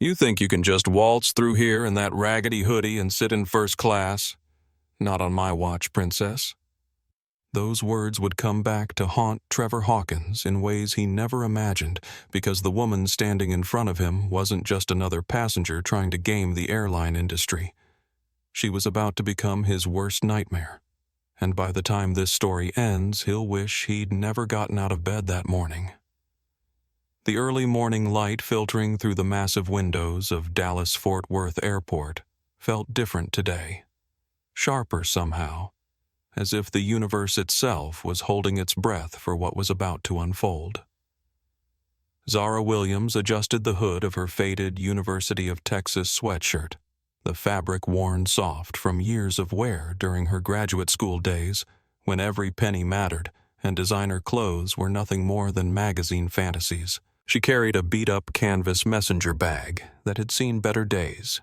You think you can just waltz through here in that raggedy hoodie and sit in first class? Not on my watch, princess. Those words would come back to haunt Trevor Hawkins in ways he never imagined, because the woman standing in front of him wasn't just another passenger trying to game the airline industry. She was about to become his worst nightmare, and by the time this story ends, he'll wish he'd never gotten out of bed that morning. The early morning light filtering through the massive windows of Dallas-Fort Worth Airport felt different today, sharper somehow, as if the universe itself was holding its breath for what was about to unfold. Zara Williams adjusted the hood of her faded University of Texas sweatshirt, the fabric worn soft from years of wear during her graduate school days, when every penny mattered and designer clothes were nothing more than magazine fantasies. She carried a beat-up canvas messenger bag that had seen better days,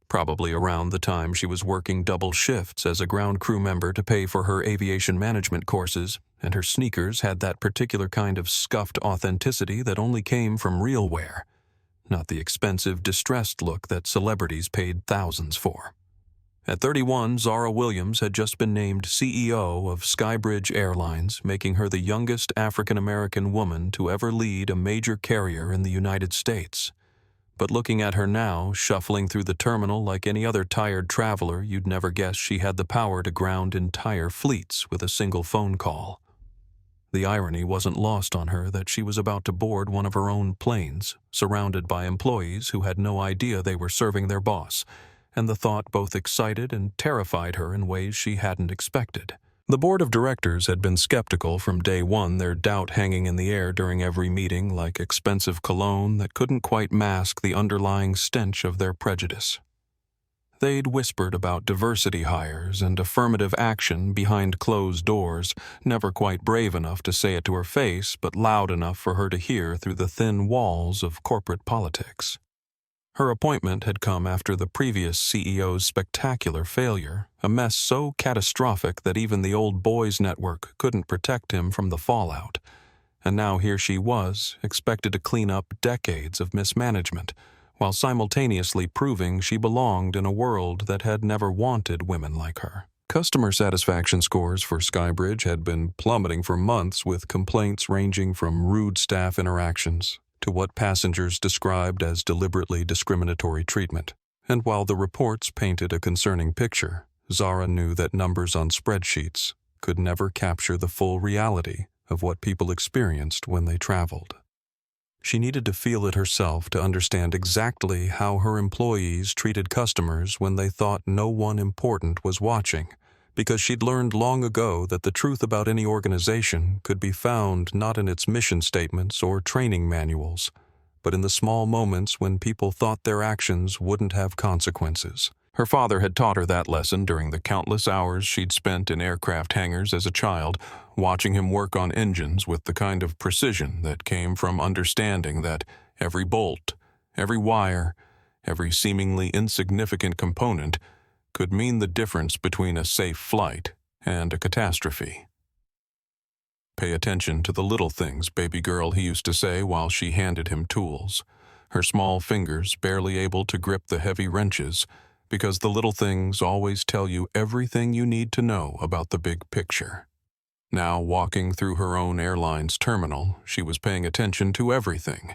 probably around the time she was working double shifts as a ground crew member to pay for her aviation management courses, and her sneakers had that particular kind of scuffed authenticity that only came from real wear, not the expensive, distressed look that celebrities paid thousands for. At 31, Zara Williams had just been named CEO of SkyBridge Airlines, making her the youngest African-American woman to ever lead a major carrier in the United States. But looking at her now, shuffling through the terminal like any other tired traveler, you'd never guess she had the power to ground entire fleets with a single phone call. The irony wasn't lost on her that she was about to board one of her own planes, surrounded by employees who had no idea they were serving their boss, and the thought both excited and terrified her in ways she hadn't expected. The board of directors had been skeptical from day one, their doubt hanging in the air during every meeting like expensive cologne that couldn't quite mask the underlying stench of their prejudice. They'd whispered about diversity hires and affirmative action behind closed doors, never quite brave enough to say it to her face, but loud enough for her to hear through the thin walls of corporate politics. Her appointment had come after the previous CEO's spectacular failure, a mess so catastrophic that even the old boys network couldn't protect him from the fallout. And now here she was, expected to clean up decades of mismanagement, while simultaneously proving she belonged in a world that had never wanted women like her. Customer satisfaction scores for SkyBridge had been plummeting for months, with complaints ranging from rude staff interactions to what passengers described as deliberately discriminatory treatment. And while the reports painted a concerning picture, Zara knew that numbers on spreadsheets could never capture the full reality of what people experienced when they traveled. She needed to feel it herself to understand exactly how her employees treated customers when they thought no one important was watching, because she'd learned long ago that the truth about any organization could be found not in its mission statements or training manuals, but in the small moments when people thought their actions wouldn't have consequences. Her father had taught her that lesson during the countless hours she'd spent in aircraft hangars as a child, watching him work on engines with the kind of precision that came from understanding that every bolt, every wire, every seemingly insignificant component could mean the difference between a safe flight and a catastrophe. "Pay attention to the little things, baby girl," he used to say while she handed him tools, her small fingers barely able to grip the heavy wrenches, because the little things always tell you everything you need to know about the big picture. Now, walking through her own airline's terminal, she was paying attention to everything,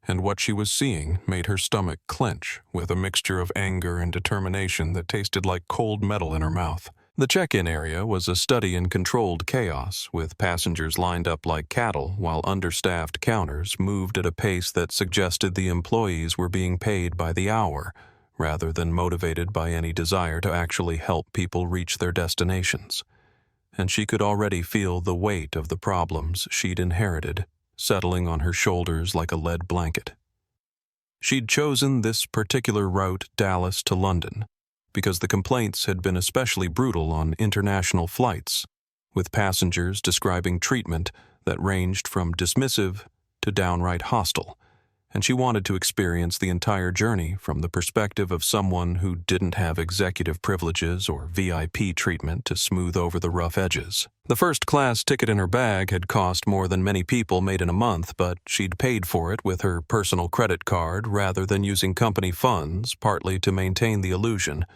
and what she was seeing made her stomach clench with a mixture of anger and determination that tasted like cold metal in her mouth. The check-in area was a study in controlled chaos, with passengers lined up like cattle while understaffed counters moved at a pace that suggested the employees were being paid by the hour, rather than motivated by any desire to actually help people reach their destinations. And she could already feel the weight of the problems she'd inherited settling on her shoulders like a lead blanket. She'd chosen this particular route, Dallas to London, because the complaints had been especially brutal on international flights, with passengers describing treatment that ranged from dismissive to downright hostile, and she wanted to experience the entire journey from the perspective of someone who didn't have executive privileges or VIP treatment to smooth over the rough edges. The first-class ticket in her bag had cost more than many people made in a month, but she'd paid for it with her personal credit card rather than using company funds, partly to maintain the illusion,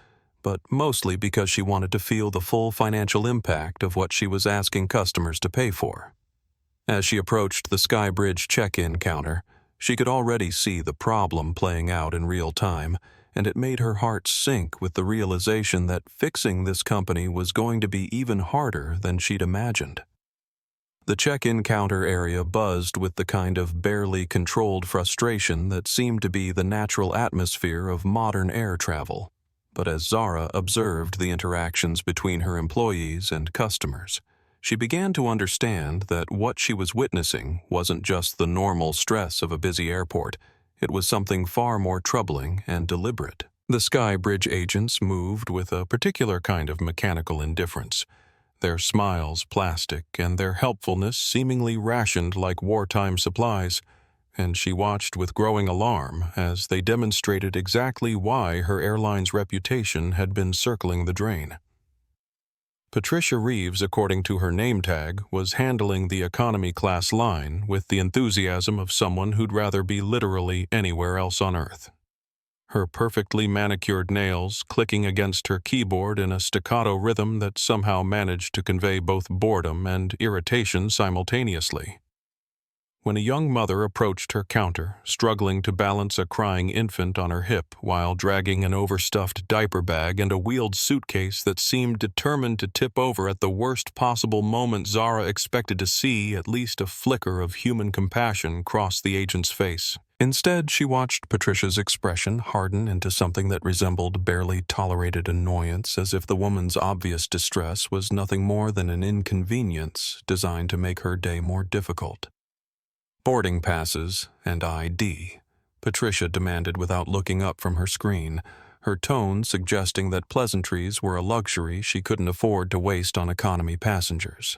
but mostly because she wanted to feel the full financial impact of what she was asking customers to pay for. As she approached the SkyBridge check-in counter, she could already see the problem playing out in real time, and it made her heart sink with the realization that fixing this company was going to be even harder than she'd imagined. The check-in counter area buzzed with the kind of barely controlled frustration that seemed to be the natural atmosphere of modern air travel. But as Zara observed the interactions between her employees and customers, she began to understand that what she was witnessing wasn't just the normal stress of a busy airport. It was something far more troubling and deliberate. The SkyBridge agents moved with a particular kind of mechanical indifference, their smiles plastic and their helpfulness seemingly rationed like wartime supplies, and she watched with growing alarm as they demonstrated exactly why her airline's reputation had been circling the drain. Patricia Reeves, according to her name tag, was handling the economy class line with the enthusiasm of someone who'd rather be literally anywhere else on Earth. Her perfectly manicured nails clicking against her keyboard in a staccato rhythm that somehow managed to convey both boredom and irritation simultaneously. When a young mother approached her counter, struggling to balance a crying infant on her hip while dragging an overstuffed diaper bag and a wheeled suitcase that seemed determined to tip over at the worst possible moment, Zara expected to see at least a flicker of human compassion cross the agent's face. Instead, she watched Patricia's expression harden into something that resembled barely tolerated annoyance, as if the woman's obvious distress was nothing more than an inconvenience designed to make her day more difficult. "Boarding passes and ID," Patricia demanded without looking up from her screen, her tone suggesting that pleasantries were a luxury she couldn't afford to waste on economy passengers.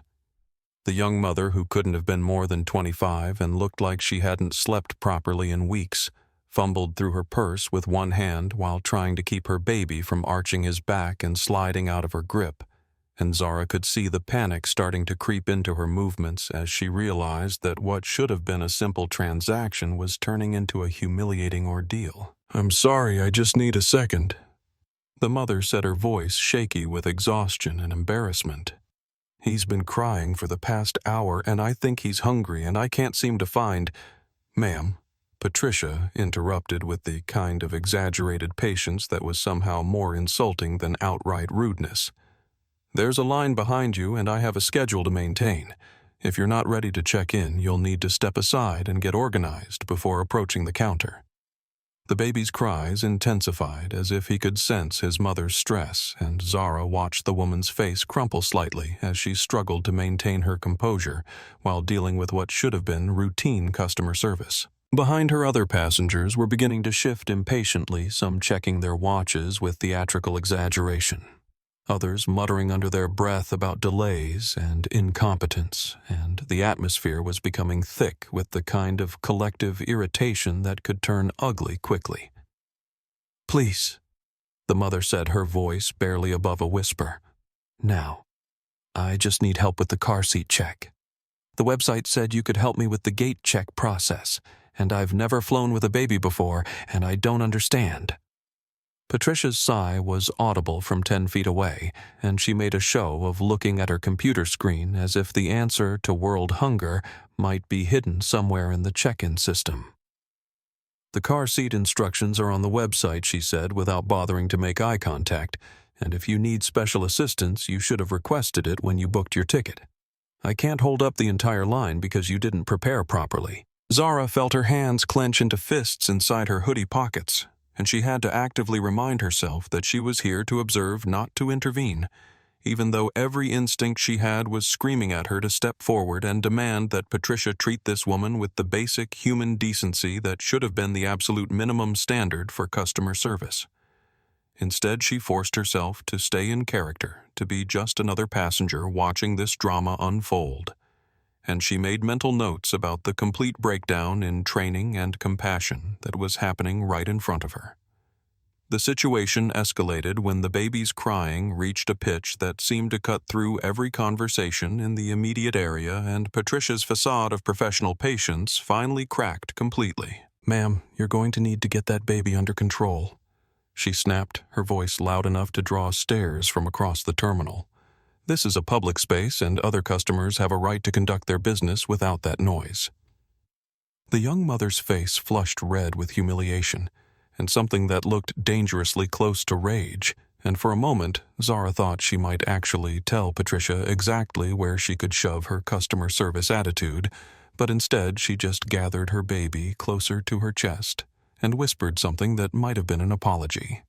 The young mother, who couldn't have been more than 25 and looked like she hadn't slept properly in weeks, fumbled through her purse with one hand while trying to keep her baby from arching his back and sliding out of her grip, and Zara could see the panic starting to creep into her movements as she realized that what should have been a simple transaction was turning into a humiliating ordeal. "I'm sorry, I just need a second," the mother said, her voice shaky with exhaustion and embarrassment. "He's been crying for the past hour, and I think he's hungry, and I can't seem to find—" "Ma'am," Patricia interrupted with the kind of exaggerated patience that was somehow more insulting than outright rudeness. "There's a line behind you, and I have a schedule to maintain. If you're not ready to check in, you'll need to step aside and get organized before approaching the counter." The baby's cries intensified as if he could sense his mother's stress, and Zara watched the woman's face crumple slightly as she struggled to maintain her composure while dealing with what should have been routine customer service. Behind her, other passengers were beginning to shift impatiently, some checking their watches with theatrical exaggeration, others muttering under their breath about delays and incompetence, and the atmosphere was becoming thick with the kind of collective irritation that could turn ugly quickly. "Please," the mother said, her voice barely above a whisper. "Now, I just need help with the car seat check. The website said you could help me with the gate check process, and I've never flown with a baby before, and I don't understand." Patricia's sigh was audible from 10 feet away, and she made a show of looking at her computer screen as if the answer to world hunger might be hidden somewhere in the check-in system. "The car seat instructions are on the website," she said without bothering to make eye contact, "and if you need special assistance, you should have requested it when you booked your ticket. I can't hold up the entire line because you didn't prepare properly." Zara felt her hands clench into fists inside her hoodie pockets, and she had to actively remind herself that she was here to observe, not to intervene, even though every instinct she had was screaming at her to step forward and demand that Patricia treat this woman with the basic human decency that should have been the absolute minimum standard for customer service. Instead, she forced herself to stay in character, to be just another passenger watching this drama unfold. and she made mental notes about the complete breakdown in training and compassion that was happening right in front of her. The situation escalated when the baby's crying reached a pitch that seemed to cut through every conversation in the immediate area, and Patricia's facade of professional patience finally cracked completely. "Ma'am, you're going to need to get that baby under control," she snapped, her voice loud enough to draw stares from across the terminal. "This is a public space, and other customers have a right to conduct their business without that noise." The young mother's face flushed red with humiliation, and something that looked dangerously close to rage, and for a moment Zara thought she might actually tell Patricia exactly where she could shove her customer service attitude, but instead she just gathered her baby closer to her chest and whispered something that might have been an apology.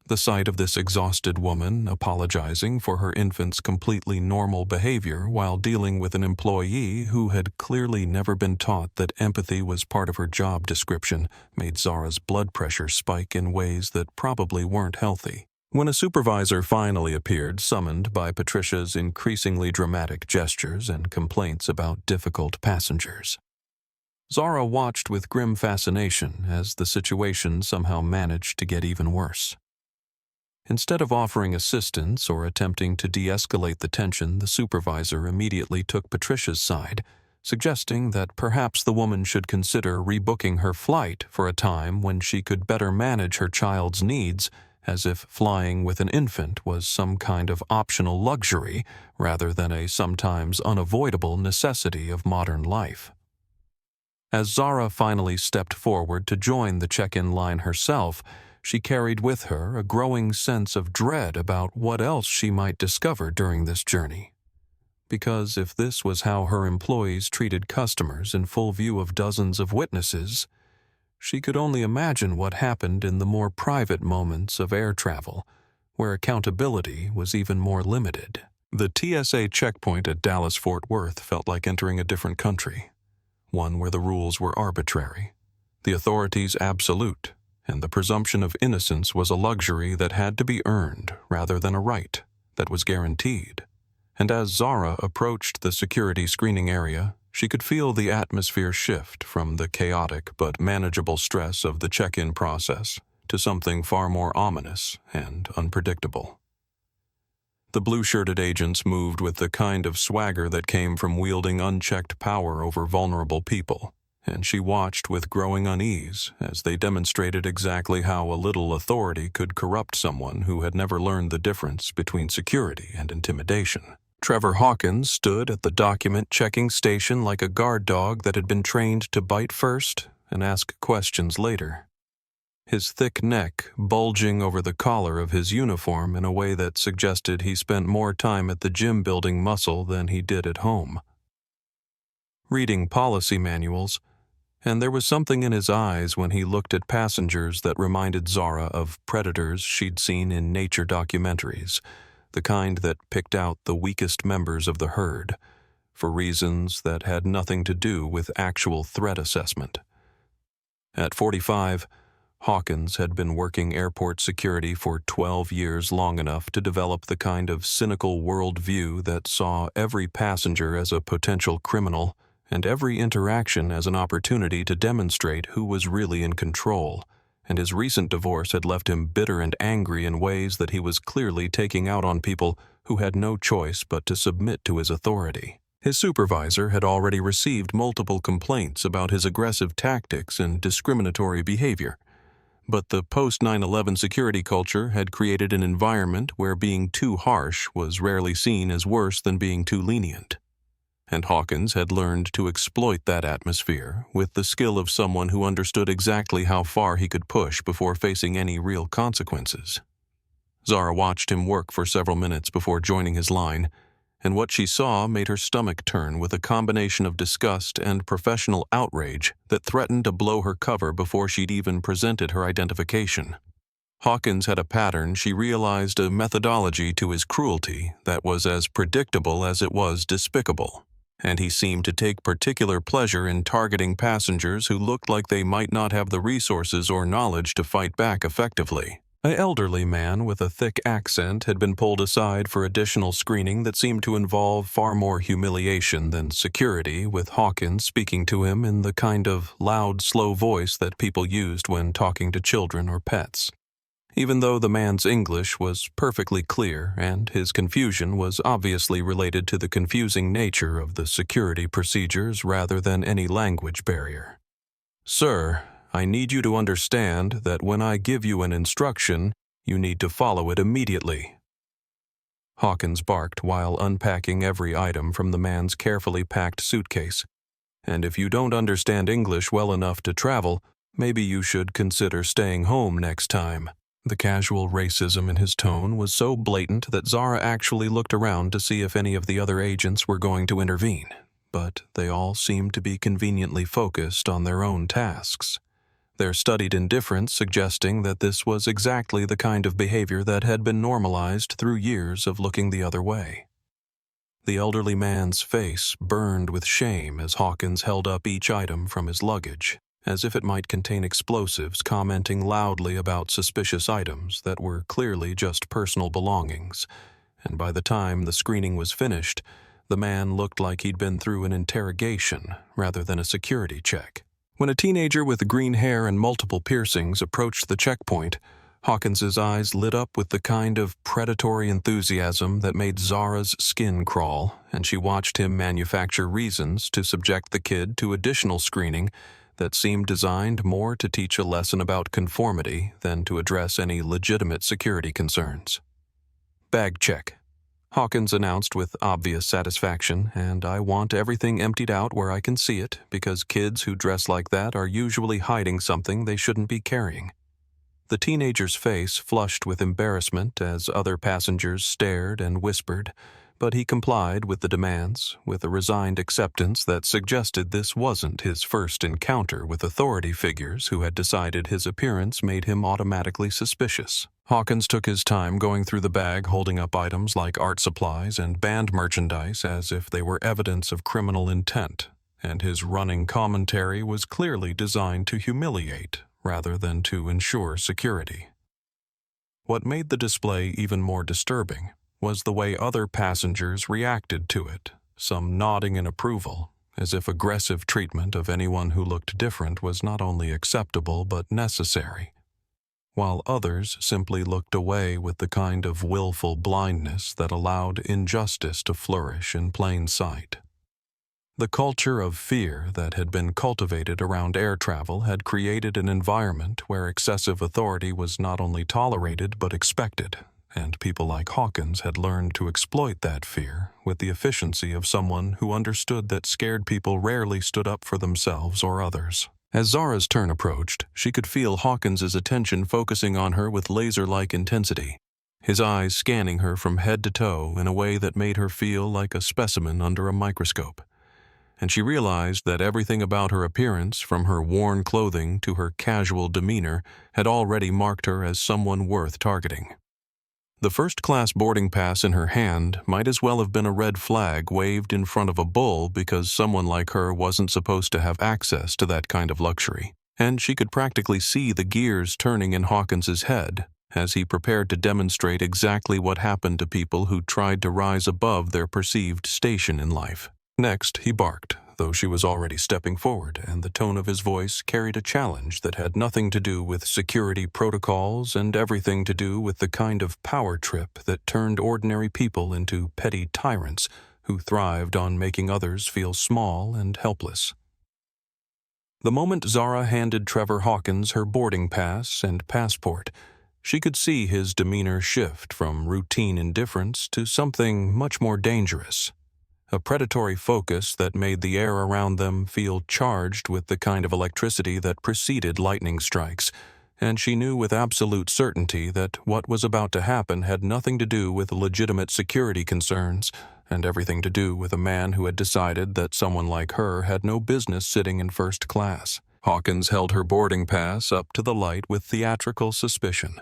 The sight of this exhausted woman apologizing for her infant's completely normal behavior while dealing with an employee who had clearly never been taught that empathy was part of her job description made Zara's blood pressure spike in ways that probably weren't healthy. When a supervisor finally appeared, summoned by Patricia's increasingly dramatic gestures and complaints about difficult passengers, Zara watched with grim fascination as the situation somehow managed to get even worse. Instead of offering assistance or attempting to de-escalate the tension, the supervisor immediately took Patricia's side, suggesting that perhaps the woman should consider rebooking her flight for a time when she could better manage her child's needs, as if flying with an infant was some kind of optional luxury rather than a sometimes unavoidable necessity of modern life. As Zara finally stepped forward to join the check-in line herself, she carried with her a growing sense of dread about what else she might discover during this journey. Because if this was how her employees treated customers in full view of dozens of witnesses, she could only imagine what happened in the more private moments of air travel, where accountability was even more limited. The TSA checkpoint at Dallas-Fort Worth felt like entering a different country, one where the rules were arbitrary, the authorities absolute, and the presumption of innocence was a luxury that had to be earned rather than a right that was guaranteed. And as Zara approached the security screening area, she could feel the atmosphere shift from the chaotic but manageable stress of the check-in process to something far more ominous and unpredictable. The blue-shirted agents moved with the kind of swagger that came from wielding unchecked power over vulnerable people, and she watched with growing unease as they demonstrated exactly how a little authority could corrupt someone who had never learned the difference between security and intimidation. Trevor Hawkins stood at the document-checking station like a guard dog that had been trained to bite first and ask questions later, his thick neck bulging over the collar of his uniform in a way that suggested he spent more time at the gym building muscle than he did at home. Reading policy manuals, and there was something in his eyes when he looked at passengers that reminded Zara of predators she'd seen in nature documentaries, the kind that picked out the weakest members of the herd, for reasons that had nothing to do with actual threat assessment. At 45, Hawkins had been working airport security for 12 years, long enough to develop the kind of cynical worldview that saw every passenger as a potential criminal and every interaction as an opportunity to demonstrate who was really in control, and his recent divorce had left him bitter and angry in ways that he was clearly taking out on people who had no choice but to submit to his authority. His supervisor had already received multiple complaints about his aggressive tactics and discriminatory behavior, but the post-9/11 security culture had created an environment where being too harsh was rarely seen as worse than being too lenient. And Hawkins had learned to exploit that atmosphere with the skill of someone who understood exactly how far he could push before facing any real consequences. Zara watched him work for several minutes before joining his line, and what she saw made her stomach turn with a combination of disgust and professional outrage that threatened to blow her cover before she'd even presented her identification. Hawkins had a pattern, she realized, a methodology to his cruelty that was as predictable as it was despicable, and he seemed to take particular pleasure in targeting passengers who looked like they might not have the resources or knowledge to fight back effectively. An elderly man with a thick accent had been pulled aside for additional screening that seemed to involve far more humiliation than security, with Hawkins speaking to him in the kind of loud, slow voice that people used when talking to children or pets. Even though the man's English was perfectly clear and his confusion was obviously related to the confusing nature of the security procedures rather than any language barrier. "Sir, I need you to understand that when I give you an instruction, you need to follow it immediately." Hawkins barked while unpacking every item from the man's carefully packed suitcase. "And if you don't understand English well enough to travel, maybe you should consider staying home next time." The casual racism in his tone was so blatant that Zara actually looked around to see if any of the other agents were going to intervene, but they all seemed to be conveniently focused on their own tasks, their studied indifference suggesting that this was exactly the kind of behavior that had been normalized through years of looking the other way. The elderly man's face burned with shame as Hawkins held up each item from his luggage, as if it might contain explosives, commenting loudly about suspicious items that were clearly just personal belongings, and by the time the screening was finished, the man looked like he'd been through an interrogation rather than a security check. When a teenager with green hair and multiple piercings approached the checkpoint, Hawkins's eyes lit up with the kind of predatory enthusiasm that made Zara's skin crawl, and she watched him manufacture reasons to subject the kid to additional screening that seemed designed more to teach a lesson about conformity than to address any legitimate security concerns. "Bag check," Hawkins announced with obvious satisfaction, "and I want everything emptied out where I can see it, because kids who dress like that are usually hiding something they shouldn't be carrying." The teenager's face flushed with embarrassment as other passengers stared and whispered, but he complied with the demands with a resigned acceptance that suggested this wasn't his first encounter with authority figures who had decided his appearance made him automatically suspicious. Hawkins took his time going through the bag, holding up items like art supplies and band merchandise as if they were evidence of criminal intent, and his running commentary was clearly designed to humiliate rather than to ensure security. What made the display even more disturbing was the way other passengers reacted to it, some nodding in approval, as if aggressive treatment of anyone who looked different was not only acceptable but necessary, while others simply looked away with the kind of willful blindness that allowed injustice to flourish in plain sight. The culture of fear that had been cultivated around air travel had created an environment where excessive authority was not only tolerated but expected, and people like Hawkins had learned to exploit that fear with the efficiency of someone who understood that scared people rarely stood up for themselves or others. As Zara's turn approached, she could feel Hawkins's attention focusing on her with laser-like intensity, his eyes scanning her from head to toe in a way that made her feel like a specimen under a microscope. And she realized that everything about her appearance, from her worn clothing to her casual demeanor, had already marked her as someone worth targeting. The first-class boarding pass in her hand might as well have been a red flag waved in front of a bull because someone like her wasn't supposed to have access to that kind of luxury, and she could practically see the gears turning in Hawkins's head as he prepared to demonstrate exactly what happened to people who tried to rise above their perceived station in life. Next, he barked, though she was already stepping forward, and the tone of his voice carried a challenge that had nothing to do with security protocols and everything to do with the kind of power trip that turned ordinary people into petty tyrants who thrived on making others feel small and helpless. The moment Zara handed Trevor Hawkins her boarding pass and passport, she could see his demeanor shift from routine indifference to something much more dangerous. A predatory focus that made the air around them feel charged with the kind of electricity that preceded lightning strikes, and she knew with absolute certainty that what was about to happen had nothing to do with legitimate security concerns, and everything to do with a man who had decided that someone like her had no business sitting in first class. Hawkins held her boarding pass up to the light with theatrical suspicion,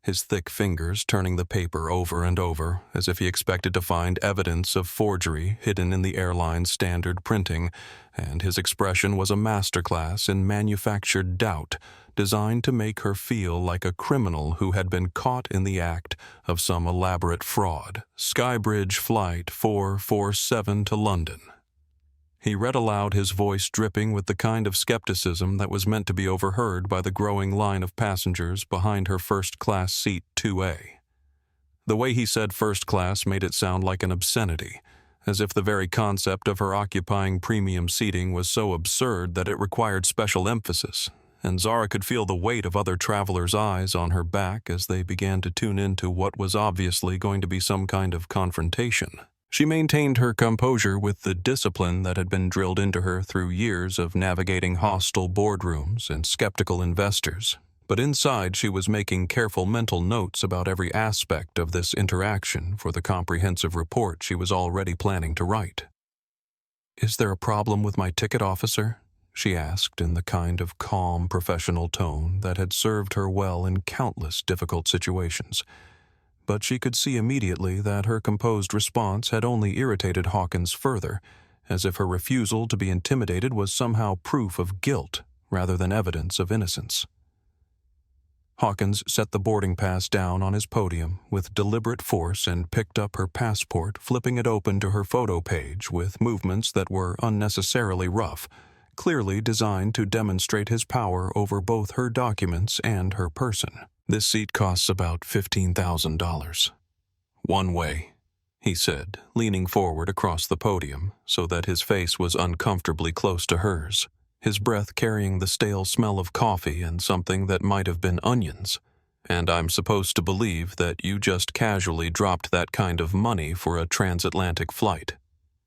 his thick fingers turning the paper over and over as if he expected to find evidence of forgery hidden in the airline's standard printing, and his expression was a masterclass in manufactured doubt designed to make her feel like a criminal who had been caught in the act of some elaborate fraud. SkyBridge Flight 447 to London. He read aloud, his voice dripping with the kind of skepticism that was meant to be overheard by the growing line of passengers behind her first-class seat 2A. The way he said first class made it sound like an obscenity, as if the very concept of her occupying premium seating was so absurd that it required special emphasis, and Zara could feel the weight of other travelers' eyes on her back as they began to tune into what was obviously going to be some kind of confrontation. She maintained her composure with the discipline that had been drilled into her through years of navigating hostile boardrooms and skeptical investors, but inside she was making careful mental notes about every aspect of this interaction for the comprehensive report she was already planning to write. "Is there a problem with my ticket, officer?" she asked in the kind of calm, professional tone that had served her well in countless difficult situations. But she could see immediately that her composed response had only irritated Hawkins further, as if her refusal to be intimidated was somehow proof of guilt rather than evidence of innocence. Hawkins set the boarding pass down on his podium with deliberate force and picked up her passport, flipping it open to her photo page with movements that were unnecessarily rough, clearly designed to demonstrate his power over both her documents and her person. "This seat costs about $15,000. One way," he said, leaning forward across the podium so that his face was uncomfortably close to hers, his breath carrying the stale smell of coffee and something that might have been onions. "And I'm supposed to believe that you just casually dropped that kind of money for a transatlantic flight."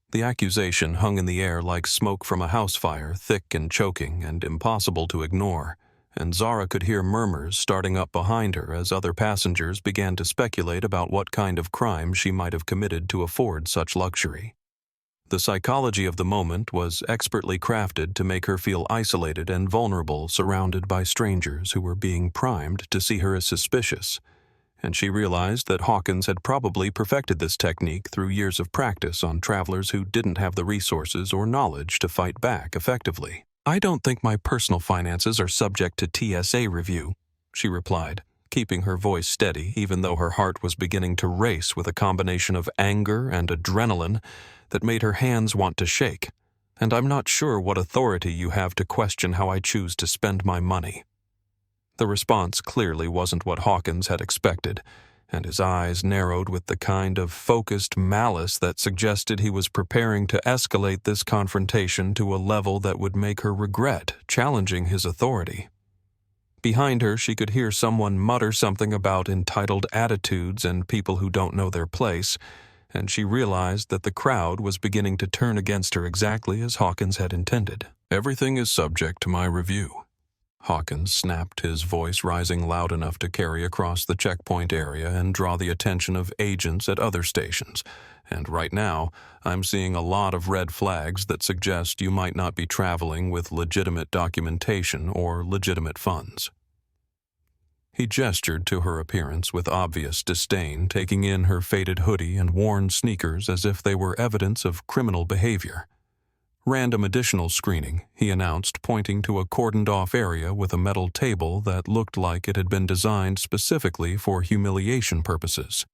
The accusation hung in the air like smoke from a house fire, thick and choking and impossible to ignore, and Zara could hear murmurs starting up behind her as other passengers began to speculate about what kind of crime she might have committed to afford such luxury. The psychology of the moment was expertly crafted to make her feel isolated and vulnerable, surrounded by strangers who were being primed to see her as suspicious, and she realized that Hawkins had probably perfected this technique through years of practice on travelers who didn't have the resources or knowledge to fight back effectively. "I don't think my personal finances are subject to TSA review," she replied, keeping her voice steady even though her heart was beginning to race with a combination of anger and adrenaline that made her hands want to shake. "And I'm not sure what authority you have to question how I choose to spend my money." The response clearly wasn't what Hawkins had expected, and his eyes narrowed with the kind of focused malice that suggested he was preparing to escalate this confrontation to a level that would make her regret challenging his authority. Behind her, she could hear someone mutter something about entitled attitudes and people who don't know their place, and she realized that the crowd was beginning to turn against her exactly as Hawkins had intended. "Everything is subject to my review." Hawkins snapped, his voice rising loud enough to carry across the checkpoint area and draw the attention of agents at other stations. "And right now, I'm seeing a lot of red flags that suggest you might not be traveling with legitimate documentation or legitimate funds." He gestured to her appearance with obvious disdain, taking in her faded hoodie and worn sneakers as if they were evidence of criminal behavior. "Random additional screening," he announced, pointing to a cordoned-off area with a metal table that looked like it had been designed specifically for humiliation purposes.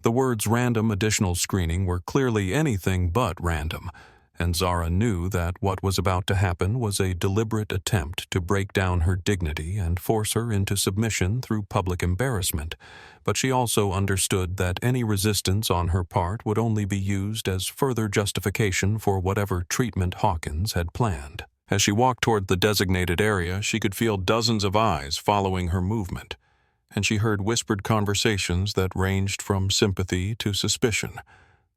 The words "random additional screening" were clearly anything but random, and Zara knew that what was about to happen was a deliberate attempt to break down her dignity and force her into submission through public embarrassment, but she also understood that any resistance on her part would only be used as further justification for whatever treatment Hawkins had planned. As she walked toward the designated area, she could feel dozens of eyes following her movement, and she heard whispered conversations that ranged from sympathy to suspicion,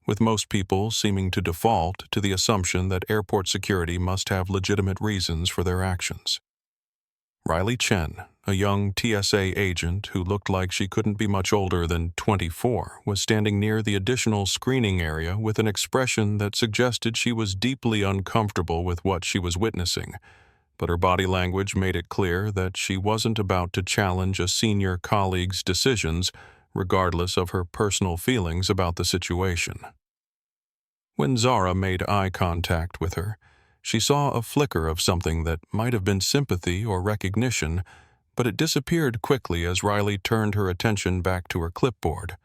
with most people seeming to default to the assumption that airport security must have legitimate reasons for their actions. Riley Chen, a young TSA agent who looked like she couldn't be much older than 24, was standing near the additional screening area with an expression that suggested she was deeply uncomfortable with what she was witnessing, but her body language made it clear that she wasn't about to challenge a senior colleague's decisions, regardless of her personal feelings about the situation. When Zara made eye contact with her, she saw a flicker of something that might have been sympathy or recognition, but it disappeared quickly as Riley turned her attention back to her clipboard,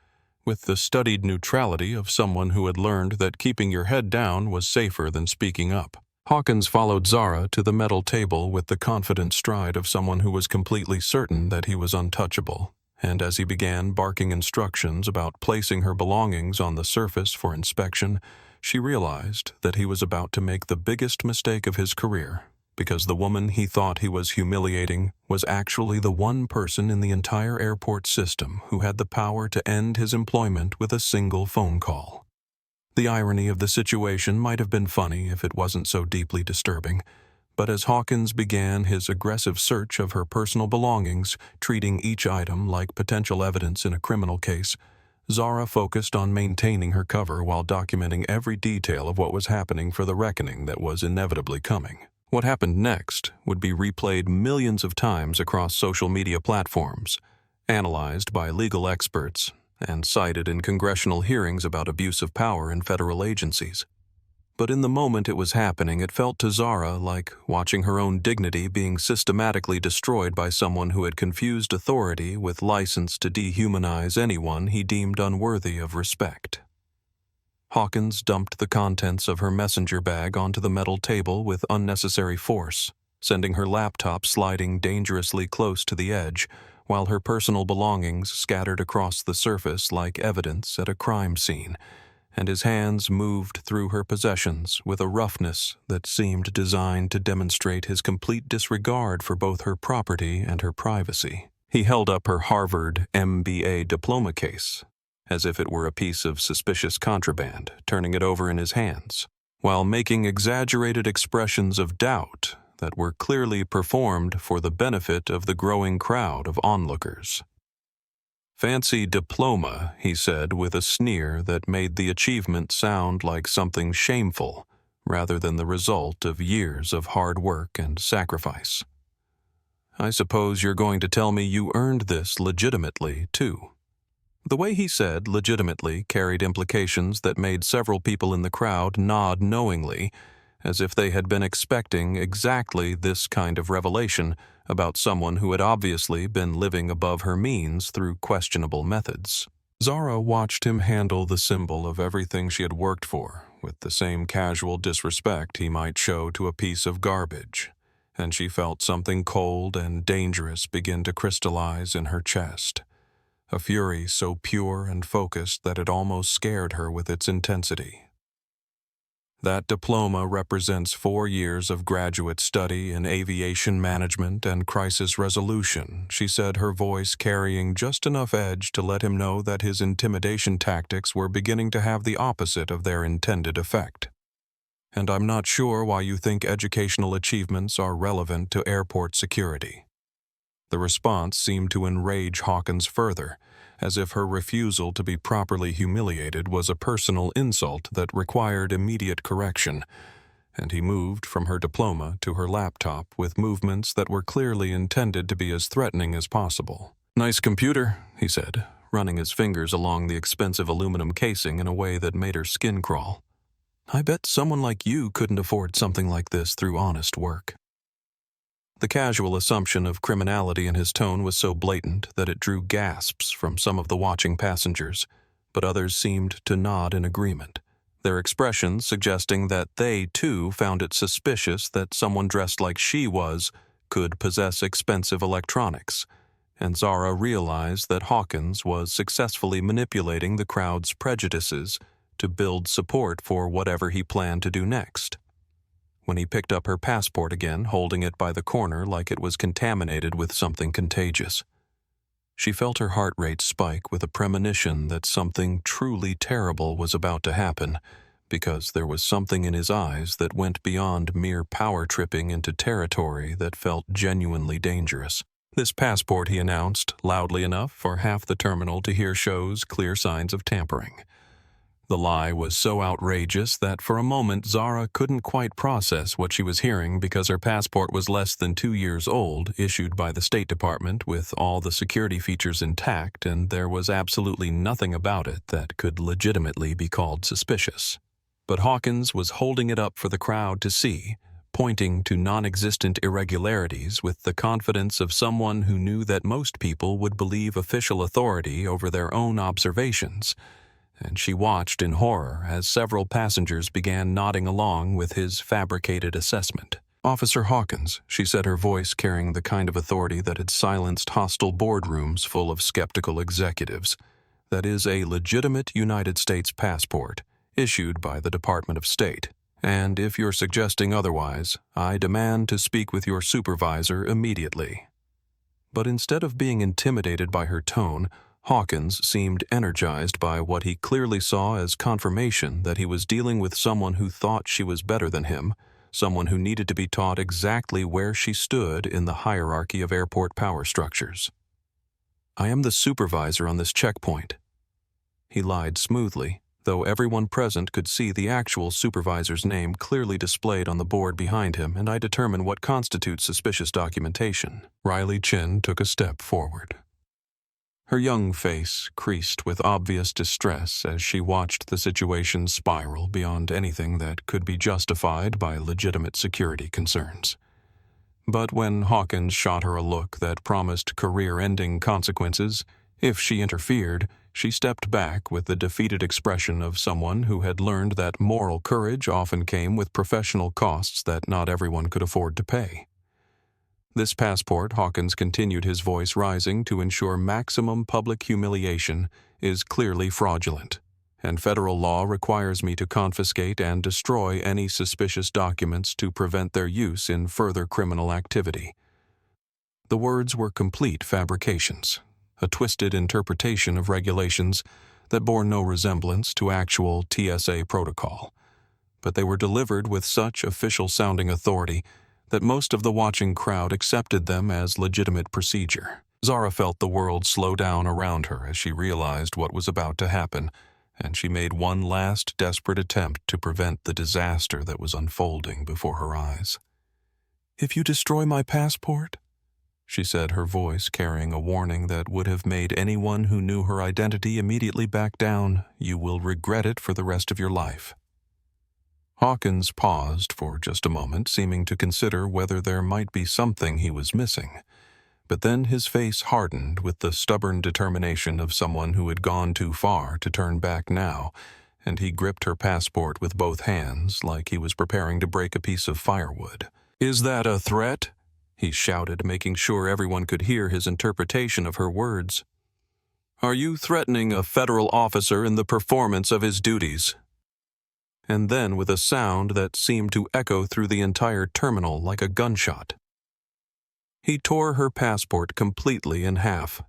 with the studied neutrality of someone who had learned that keeping your head down was safer than speaking up. Hawkins followed Zara to the metal table with the confident stride of someone who was completely certain that he was untouchable, and as he began barking instructions about placing her belongings on the surface for inspection, she realized that he was about to make the biggest mistake of his career, because the woman he thought he was humiliating was actually the one person in the entire airport system who had the power to end his employment with a single phone call. The irony of the situation might have been funny if it wasn't so deeply disturbing, but as Hawkins began his aggressive search of her personal belongings, treating each item like potential evidence in a criminal case, Zara focused on maintaining her cover while documenting every detail of what was happening for the reckoning that was inevitably coming. What happened next would be replayed millions of times across social media platforms, analyzed by legal experts, and cited in congressional hearings about abuse of power in federal agencies. But in the moment it was happening, it felt to Zara like watching her own dignity being systematically destroyed by someone who had confused authority with license to dehumanize anyone he deemed unworthy of respect. Hawkins dumped the contents of her messenger bag onto the metal table with unnecessary force, sending her laptop sliding dangerously close to the edge, while her personal belongings scattered across the surface like evidence at a crime scene, and his hands moved through her possessions with a roughness that seemed designed to demonstrate his complete disregard for both her property and her privacy. He held up her Harvard MBA diploma case, as if it were a piece of suspicious contraband, turning it over in his hands, while making exaggerated expressions of doubt that were clearly performed for the benefit of the growing crowd of onlookers. "Fancy diploma," he said with a sneer that made the achievement sound like something shameful, rather than the result of years of hard work and sacrifice. "I suppose you're going to tell me you earned this legitimately, too." The way he said legitimately carried implications that made several people in the crowd nod knowingly, as if they had been expecting exactly this kind of revelation about someone who had obviously been living above her means through questionable methods. Zara watched him handle the symbol of everything she had worked for with the same casual disrespect he might show to a piece of garbage, and she felt something cold and dangerous begin to crystallize in her chest, a fury so pure and focused that it almost scared her with its intensity. "That diploma represents 4 years of graduate study in aviation management and crisis resolution," she said, her voice carrying just enough edge to let him know that his intimidation tactics were beginning to have the opposite of their intended effect. "And I'm not sure why you think educational achievements are relevant to airport security." The response seemed to enrage Hawkins further, as if her refusal to be properly humiliated was a personal insult that required immediate correction, and he moved from her diploma to her laptop with movements that were clearly intended to be as threatening as possible. "Nice computer," he said, running his fingers along the expensive aluminum casing in a way that made her skin crawl. "I bet someone like you couldn't afford something like this through honest work." The casual assumption of criminality in his tone was so blatant that it drew gasps from some of the watching passengers, but others seemed to nod in agreement, their expressions suggesting that they, too, found it suspicious that someone dressed like she was could possess expensive electronics, and Zara realized that Hawkins was successfully manipulating the crowd's prejudices to build support for whatever he planned to do next. When he picked up her passport again, holding it by the corner like it was contaminated with something contagious, she felt her heart rate spike with a premonition that something truly terrible was about to happen, because there was something in his eyes that went beyond mere power tripping into territory that felt genuinely dangerous. "This passport," he announced, loudly enough for half the terminal to hear, "shows clear signs of tampering. The lie was so outrageous that for a moment Zara couldn't quite process what she was hearing because her passport was less than 2 years old, issued by the State Department with all the security features intact, and there was absolutely nothing about it that could legitimately be called suspicious. But Hawkins was holding it up for the crowd to see, pointing to non-existent irregularities with the confidence of someone who knew that most people would believe official authority over their own observations, and she watched in horror as several passengers began nodding along with his fabricated assessment. "Officer Hawkins," she said, her voice carrying the kind of authority that had silenced hostile boardrooms full of skeptical executives, "that is a legitimate United States passport, issued by the Department of State. And if you're suggesting otherwise, I demand to speak with your supervisor immediately." But instead of being intimidated by her tone, Hawkins seemed energized by what he clearly saw as confirmation that he was dealing with someone who thought she was better than him, someone who needed to be taught exactly where she stood in the hierarchy of airport power structures. "I am the supervisor on this checkpoint." He lied smoothly, though everyone present could see the actual supervisor's name clearly displayed on the board behind him, and I determine what constitutes suspicious documentation. Riley Chin took a step forward. Her young face creased with obvious distress as she watched the situation spiral beyond anything that could be justified by legitimate security concerns. But when Hawkins shot her a look that promised career-ending consequences if she interfered, she stepped back with the defeated expression of someone who had learned that moral courage often came with professional costs that not everyone could afford to pay. "This passport," Hawkins continued, his voice rising to ensure maximum public humiliation, "is clearly fraudulent, and federal law requires me to confiscate and destroy any suspicious documents to prevent their use in further criminal activity." The words were complete fabrications, a twisted interpretation of regulations that bore no resemblance to actual TSA protocol, but they were delivered with such official-sounding authority that most of the watching crowd accepted them as legitimate procedure. Zara felt the world slow down around her as she realized what was about to happen, and she made one last desperate attempt to prevent the disaster that was unfolding before her eyes. "If you destroy my passport," she said, her voice carrying a warning that would have made anyone who knew her identity immediately back down, "you will regret it for the rest of your life." Hawkins paused for just a moment, seeming to consider whether there might be something he was missing. But then his face hardened with the stubborn determination of someone who had gone too far to turn back now, and he gripped her passport with both hands like he was preparing to break a piece of firewood. "Is that a threat?" he shouted, making sure everyone could hear his interpretation of her words. "Are you threatening a federal officer in the performance of his duties?" And then with a sound that seemed to echo through the entire terminal like a gunshot, he tore her passport completely in half,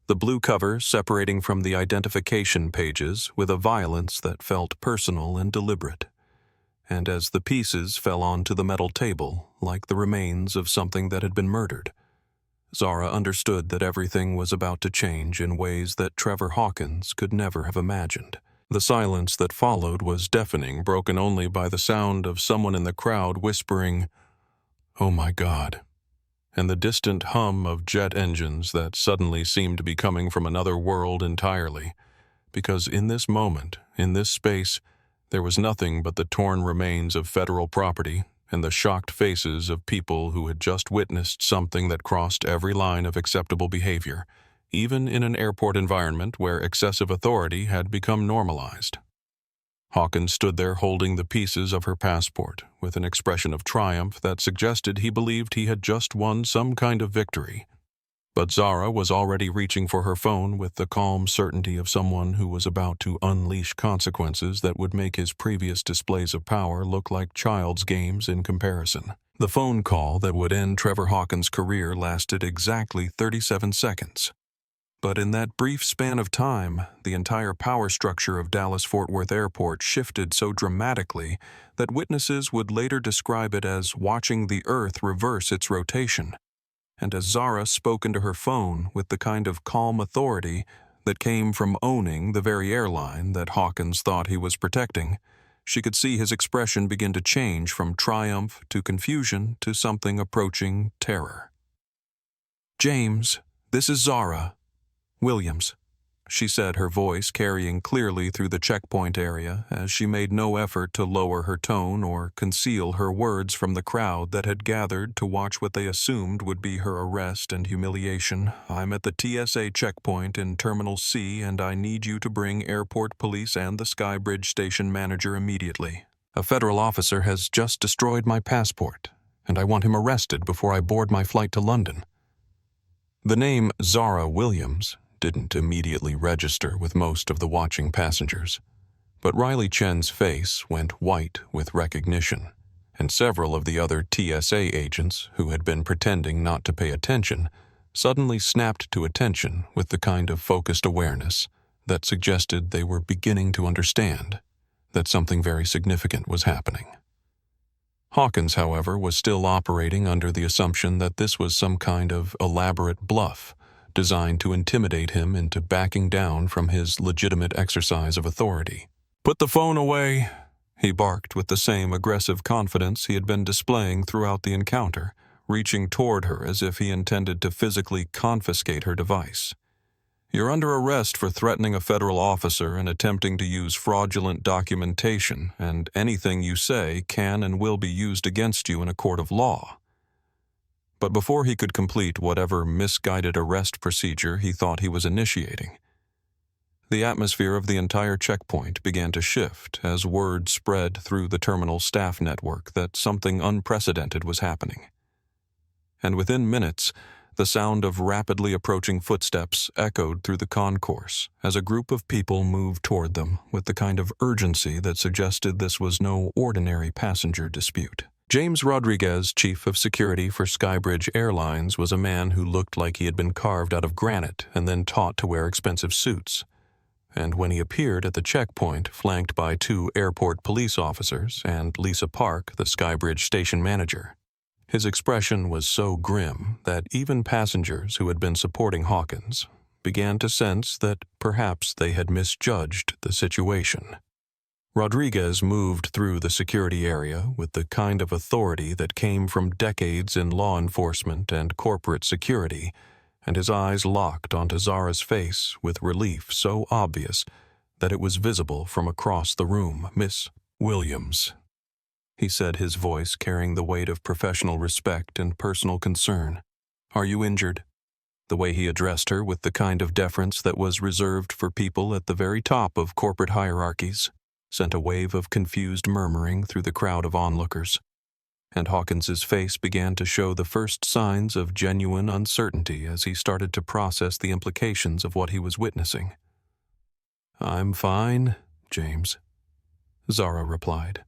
the blue cover separating from the identification pages with a violence that felt personal and deliberate. And as the pieces fell onto the metal table, like the remains of something that had been murdered, Zara understood that everything was about to change in ways that Trevor Hawkins could never have imagined. The silence that followed was deafening, broken only by the sound of someone in the crowd whispering, "Oh my God," and the distant hum of jet engines that suddenly seemed to be coming from another world entirely, because in this moment, in this space, there was nothing but the torn remains of federal property and the shocked faces of people who had just witnessed something that crossed every line of acceptable behavior, even in an airport environment where excessive authority had become normalized. Hawkins stood there holding the pieces of her passport with an expression of triumph that suggested he believed he had just won some kind of victory. But Zara was already reaching for her phone with the calm certainty of someone who was about to unleash consequences that would make his previous displays of power look like child's games in comparison. The phone call that would end Trevor Hawkins' career lasted exactly 37 seconds. But in that brief span of time, the entire power structure of Dallas-Fort Worth Airport shifted so dramatically that witnesses would later describe it as watching the Earth reverse its rotation. And as Zara spoke into her phone with the kind of calm authority that came from owning the very airline that Hawkins thought he was protecting, she could see his expression begin to change from triumph to confusion to something approaching terror. "James, this is Zara Williams," she said, her voice carrying clearly through the checkpoint area as she made no effort to lower her tone or conceal her words from the crowd that had gathered to watch what they assumed would be her arrest and humiliation. "I'm at the TSA checkpoint in Terminal C, and I need you to bring airport police and the SkyBridge station manager immediately. A federal officer has just destroyed my passport, and I want him arrested before I board my flight to London." The name Zara Williams didn't immediately register with most of the watching passengers, but Riley Chen's face went white with recognition, and several of the other TSA agents who had been pretending not to pay attention suddenly snapped to attention with the kind of focused awareness that suggested they were beginning to understand that something very significant was happening. Hawkins, however, was still operating under the assumption that this was some kind of elaborate bluff designed to intimidate him into backing down from his legitimate exercise of authority. "Put the phone away," he barked with the same aggressive confidence he had been displaying throughout the encounter, reaching toward her as if he intended to physically confiscate her device. "You're under arrest for threatening a federal officer and attempting to use fraudulent documentation, and anything you say can and will be used against you in a court of law." But before he could complete whatever misguided arrest procedure he thought he was initiating, the atmosphere of the entire checkpoint began to shift as word spread through the terminal staff network that something unprecedented was happening. And within minutes, the sound of rapidly approaching footsteps echoed through the concourse as a group of people moved toward them with the kind of urgency that suggested this was no ordinary passenger dispute. James Rodriguez, chief of security for SkyBridge Airlines, was a man who looked like he had been carved out of granite and then taught to wear expensive suits. And when he appeared at the checkpoint, flanked by 2 airport police officers and Lisa Park, the SkyBridge station manager, his expression was so grim that even passengers who had been supporting Hawkins began to sense that perhaps they had misjudged the situation. Rodriguez moved through the security area with the kind of authority that came from decades in law enforcement and corporate security, and his eyes locked onto Zara's face with relief so obvious that it was visible from across the room. "Miss Williams," he said, his voice carrying the weight of professional respect and personal concern. "Are you injured?" The way he addressed her with the kind of deference that was reserved for people at the very top of corporate hierarchies sent a wave of confused murmuring through the crowd of onlookers, and Hawkins's face began to show the first signs of genuine uncertainty as he started to process the implications of what he was witnessing. "I'm fine, James," Zara replied,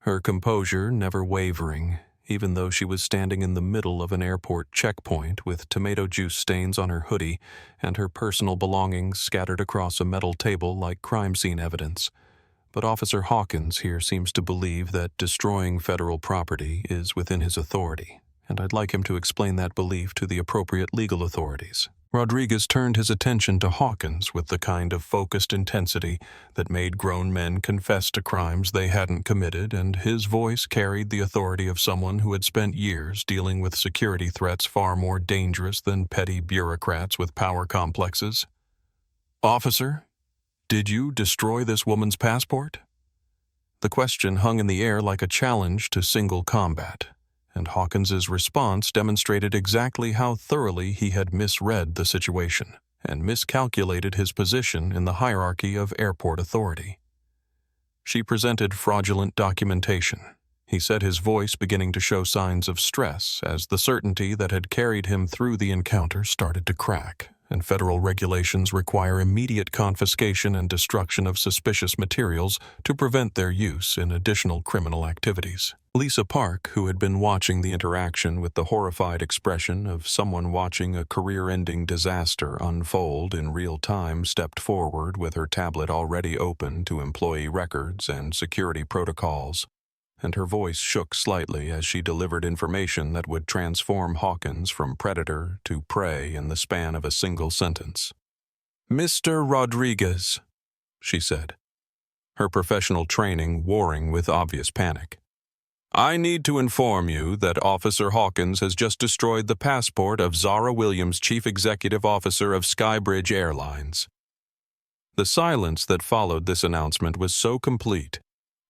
her composure never wavering, even though she was standing in the middle of an airport checkpoint with tomato juice stains on her hoodie and her personal belongings scattered across a metal table like crime scene evidence. But Officer Hawkins here seems to believe that destroying federal property is within his authority, and I'd like him to explain that belief to the appropriate legal authorities. Rodriguez turned his attention to Hawkins with the kind of focused intensity that made grown men confess to crimes they hadn't committed, and his voice carried the authority of someone who had spent years dealing with security threats far more dangerous than petty bureaucrats with power complexes. "Officer, did you destroy this woman's passport?" The question hung in the air like a challenge to single combat, and Hawkins's response demonstrated exactly how thoroughly he had misread the situation and miscalculated his position in the hierarchy of airport authority. "She presented fraudulent documentation," he said, his voice beginning to show signs of stress as the certainty that had carried him through the encounter started to crack, and federal regulations require immediate confiscation and destruction of suspicious materials to prevent their use in additional criminal activities. Lisa Park, who had been watching the interaction with the horrified expression of someone watching a career-ending disaster unfold in real time, stepped forward with her tablet already open to employee records and security protocols, and her voice shook slightly as she delivered information that would transform Hawkins from predator to prey in the span of a single sentence. "Mr. Rodriguez," she said, her professional training warring with obvious panic. "I need to inform you that Officer Hawkins has just destroyed the passport of Zara Williams, Chief Executive Officer of SkyBridge Airlines." The silence that followed this announcement was so complete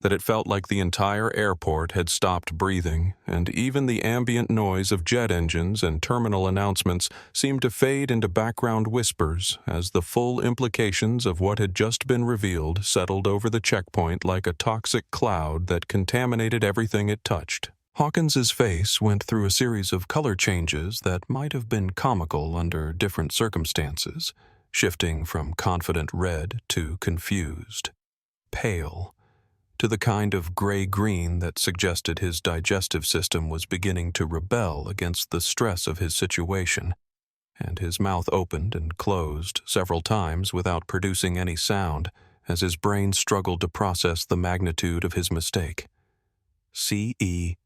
that it felt like the entire airport had stopped breathing, and even the ambient noise of jet engines and terminal announcements seemed to fade into background whispers as the full implications of what had just been revealed settled over the checkpoint like a toxic cloud that contaminated everything it touched. Hawkins's face went through a series of color changes that might have been comical under different circumstances, shifting from confident red to confused, pale, to the kind of gray-green that suggested his digestive system was beginning to rebel against the stress of his situation, and his mouth opened and closed several times without producing any sound as his brain struggled to process the magnitude of his mistake. CEO.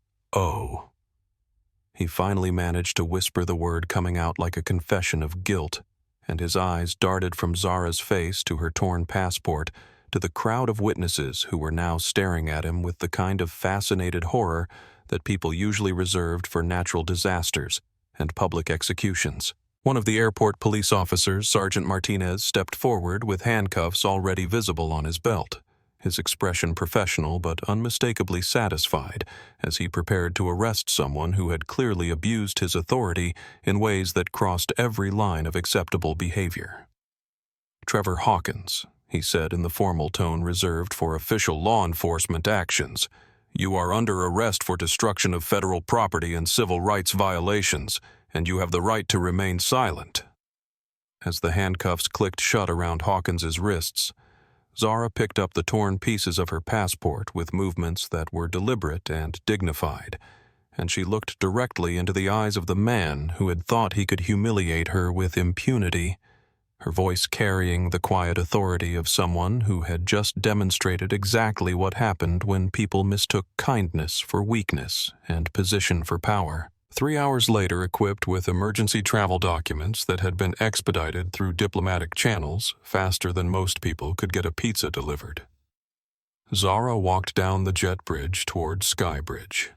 He finally managed to whisper the word coming out like a confession of guilt, and his eyes darted from Zara's face to her torn passport to the crowd of witnesses who were now staring at him with the kind of fascinated horror that people usually reserved for natural disasters and public executions. One of the airport police officers, Sergeant Martinez, stepped forward with handcuffs already visible on his belt, his expression professional but unmistakably satisfied as he prepared to arrest someone who had clearly abused his authority in ways that crossed every line of acceptable behavior. "Trevor Hawkins," he said in the formal tone reserved for official law enforcement actions, "you are under arrest for destruction of federal property and civil rights violations, and you have the right to remain silent." As the handcuffs clicked shut around Hawkins's wrists, Zara picked up the torn pieces of her passport with movements that were deliberate and dignified, and she looked directly into the eyes of the man who had thought he could humiliate her with impunity, her voice carrying the quiet authority of someone who had just demonstrated exactly what happened when people mistook kindness for weakness and position for power. 3 hours later, equipped with emergency travel documents that had been expedited through diplomatic channels faster than most people could get a pizza delivered, Zara walked down the jet bridge toward SkyBridge.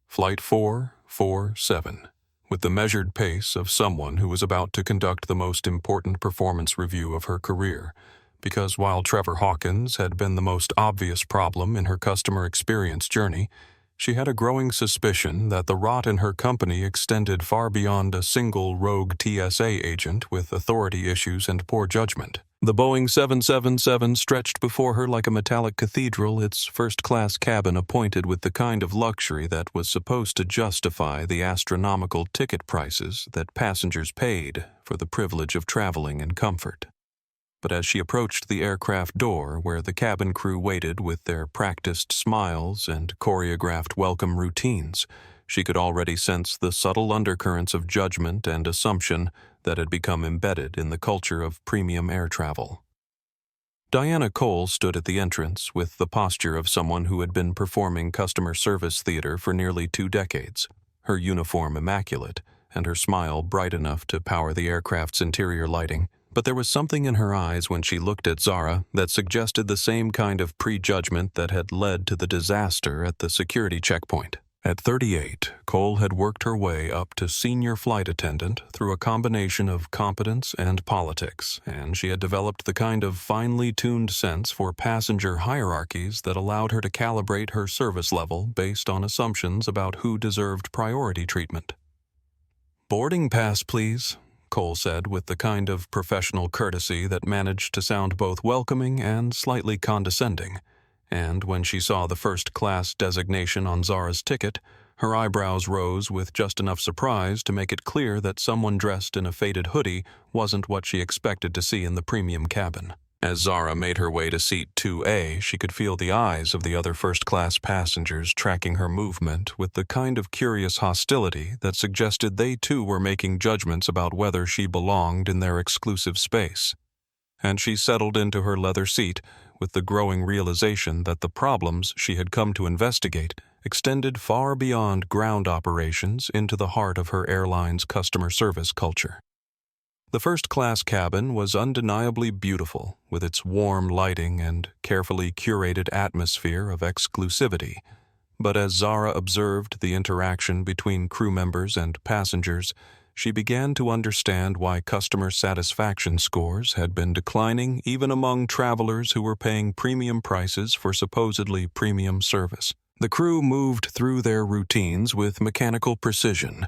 Flight 447. With the measured pace of someone who was about to conduct the most important performance review of her career, because while Trevor Hawkins had been the most obvious problem in her customer experience journey, she had a growing suspicion that the rot in her company extended far beyond a single rogue TSA agent with authority issues and poor judgment. The Boeing 777 stretched before her like a metallic cathedral, its first-class cabin appointed with the kind of luxury that was supposed to justify the astronomical ticket prices that passengers paid for the privilege of traveling in comfort. But as she approached the aircraft door where the cabin crew waited with their practiced smiles and choreographed welcome routines, she could already sense the subtle undercurrents of judgment and assumption that had become embedded in the culture of premium air travel. Diana Cole stood at the entrance with the posture of someone who had been performing customer service theater for nearly 2 decades, her uniform immaculate and her smile bright enough to power the aircraft's interior lighting. But there was something in her eyes when she looked at Zara that suggested the same kind of prejudgment that had led to the disaster at the security checkpoint. At 38, Cole had worked her way up to senior flight attendant through a combination of competence and politics, and she had developed the kind of finely tuned sense for passenger hierarchies that allowed her to calibrate her service level based on assumptions about who deserved priority treatment. "Boarding pass, please," Cole said with the kind of professional courtesy that managed to sound both welcoming and slightly condescending. And when she saw the first-class designation on Zara's ticket, her eyebrows rose with just enough surprise to make it clear that someone dressed in a faded hoodie wasn't what she expected to see in the premium cabin. As Zara made her way to seat 2A, she could feel the eyes of the other first-class passengers tracking her movement with the kind of curious hostility that suggested they too were making judgments about whether she belonged in their exclusive space. And she settled into her leather seat with the growing realization that the problems she had come to investigate extended far beyond ground operations into the heart of her airline's customer service culture. The first-class cabin was undeniably beautiful, with its warm lighting and carefully curated atmosphere of exclusivity. But as Zara observed the interaction between crew members and passengers, she began to understand why customer satisfaction scores had been declining even among travelers who were paying premium prices for supposedly premium service. The crew moved through their routines with mechanical precision,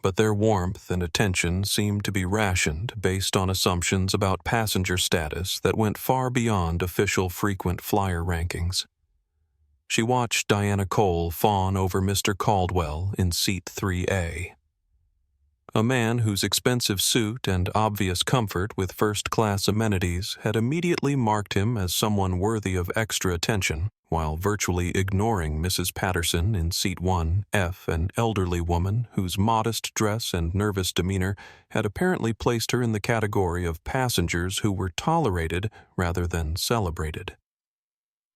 but their warmth and attention seemed to be rationed based on assumptions about passenger status that went far beyond official frequent flyer rankings. She watched Diana Cole fawn over Mr. Caldwell in seat 3A. A man whose expensive suit and obvious comfort with first-class amenities had immediately marked him as someone worthy of extra attention, while virtually ignoring Mrs. Patterson in seat 1F, an elderly woman whose modest dress and nervous demeanor had apparently placed her in the category of passengers who were tolerated rather than celebrated.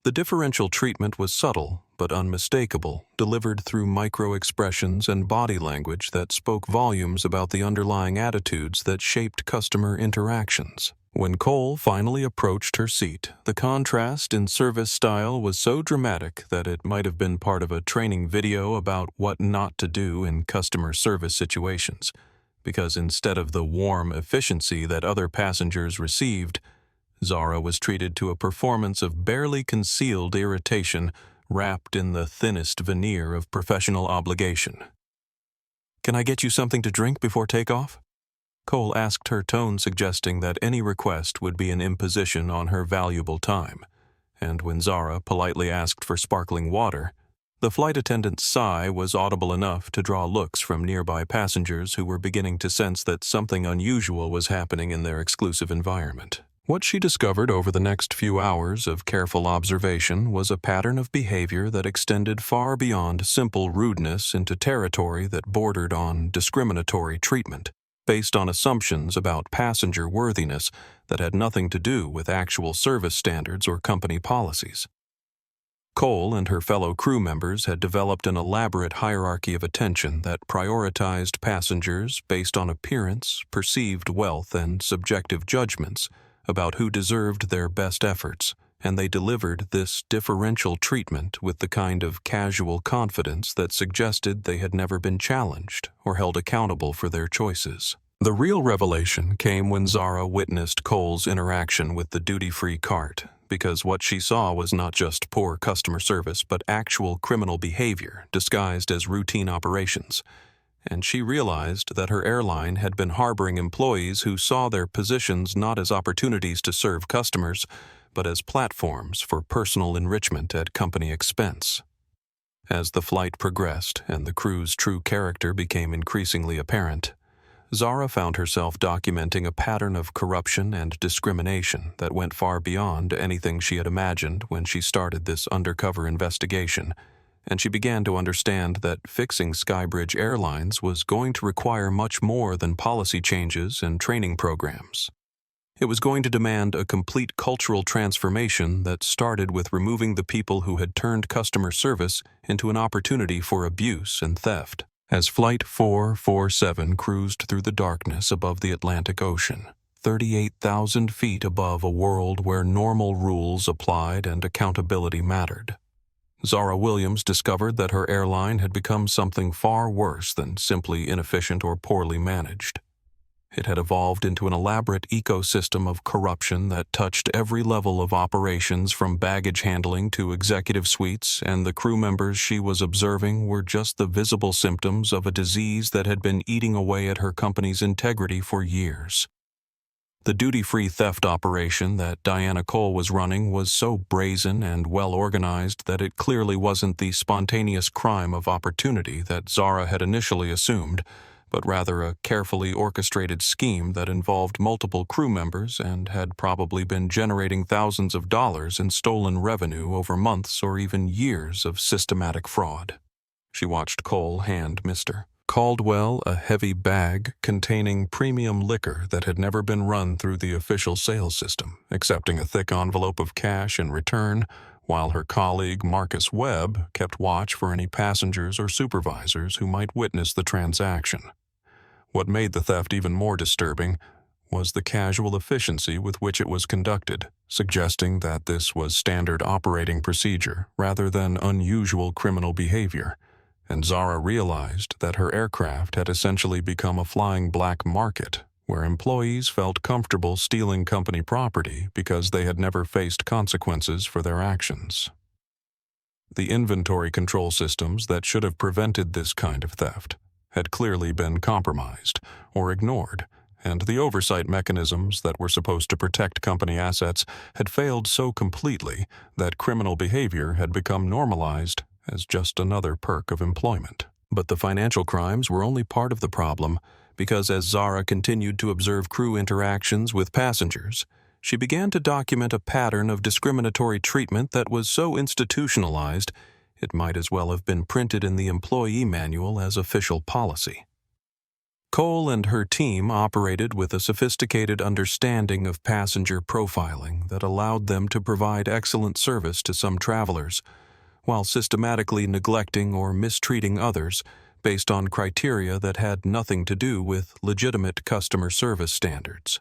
The differential treatment was subtle but unmistakable, delivered through micro-expressions and body language that spoke volumes about the underlying attitudes that shaped customer interactions. When Cole finally approached her seat, the contrast in service style was so dramatic that it might have been part of a training video about what not to do in customer service situations, because instead of the warm efficiency that other passengers received, Zara was treated to a performance of barely concealed irritation wrapped in the thinnest veneer of professional obligation. "Can I get you something to drink before takeoff?" Cole asked, her tone suggesting that any request would be an imposition on her valuable time, and when Zara politely asked for sparkling water, the flight attendant's sigh was audible enough to draw looks from nearby passengers who were beginning to sense that something unusual was happening in their exclusive environment. What she discovered over the next few hours of careful observation was a pattern of behavior that extended far beyond simple rudeness into territory that bordered on discriminatory treatment, based on assumptions about passenger worthiness that had nothing to do with actual service standards or company policies. Cole and her fellow crew members had developed an elaborate hierarchy of attention that prioritized passengers based on appearance, perceived wealth, and subjective judgments about who deserved their best efforts, and they delivered this differential treatment with the kind of casual confidence that suggested they had never been challenged or held accountable for their choices. The real revelation came when Zara witnessed Cole's interaction with the duty-free cart, because what she saw was not just poor customer service but actual criminal behavior disguised as routine operations. And she realized that her airline had been harboring employees who saw their positions not as opportunities to serve customers, but as platforms for personal enrichment at company expense. As the flight progressed and the crew's true character became increasingly apparent, Zara found herself documenting a pattern of corruption and discrimination that went far beyond anything she had imagined when she started this undercover investigation, and she began to understand that fixing SkyBridge Airlines was going to require much more than policy changes and training programs. It was going to demand a complete cultural transformation that started with removing the people who had turned customer service into an opportunity for abuse and theft. As Flight 447 cruised through the darkness above the Atlantic Ocean, 38,000 feet above a world where normal rules applied and accountability mattered, Zara Williams discovered that her airline had become something far worse than simply inefficient or poorly managed. It had evolved into an elaborate ecosystem of corruption that touched every level of operations, from baggage handling to executive suites, and the crew members she was observing were just the visible symptoms of a disease that had been eating away at her company's integrity for years. The duty-free theft operation that Diana Cole was running was so brazen and well-organized that it clearly wasn't the spontaneous crime of opportunity that Zara had initially assumed, but rather a carefully orchestrated scheme that involved multiple crew members and had probably been generating thousands of dollars in stolen revenue over months or even years of systematic fraud. She watched Cole hand Mr. Caldwell a heavy bag containing premium liquor that had never been run through the official sales system, accepting a thick envelope of cash in return, while her colleague Marcus Webb kept watch for any passengers or supervisors who might witness the transaction. What made the theft even more disturbing was the casual efficiency with which it was conducted, suggesting that this was standard operating procedure rather than unusual criminal behavior. And Zara realized that her aircraft had essentially become a flying black market, where employees felt comfortable stealing company property because they had never faced consequences for their actions. The inventory control systems that should have prevented this kind of theft had clearly been compromised or ignored, and the oversight mechanisms that were supposed to protect company assets had failed so completely that criminal behavior had become normalized as just another perk of employment. But the financial crimes were only part of the problem, because as Zara continued to observe crew interactions with passengers, she began to document a pattern of discriminatory treatment that was so institutionalized it might as well have been printed in the employee manual as official policy. Cole and her team operated with a sophisticated understanding of passenger profiling that allowed them to provide excellent service to some travelers, while systematically neglecting or mistreating others based on criteria that had nothing to do with legitimate customer service standards.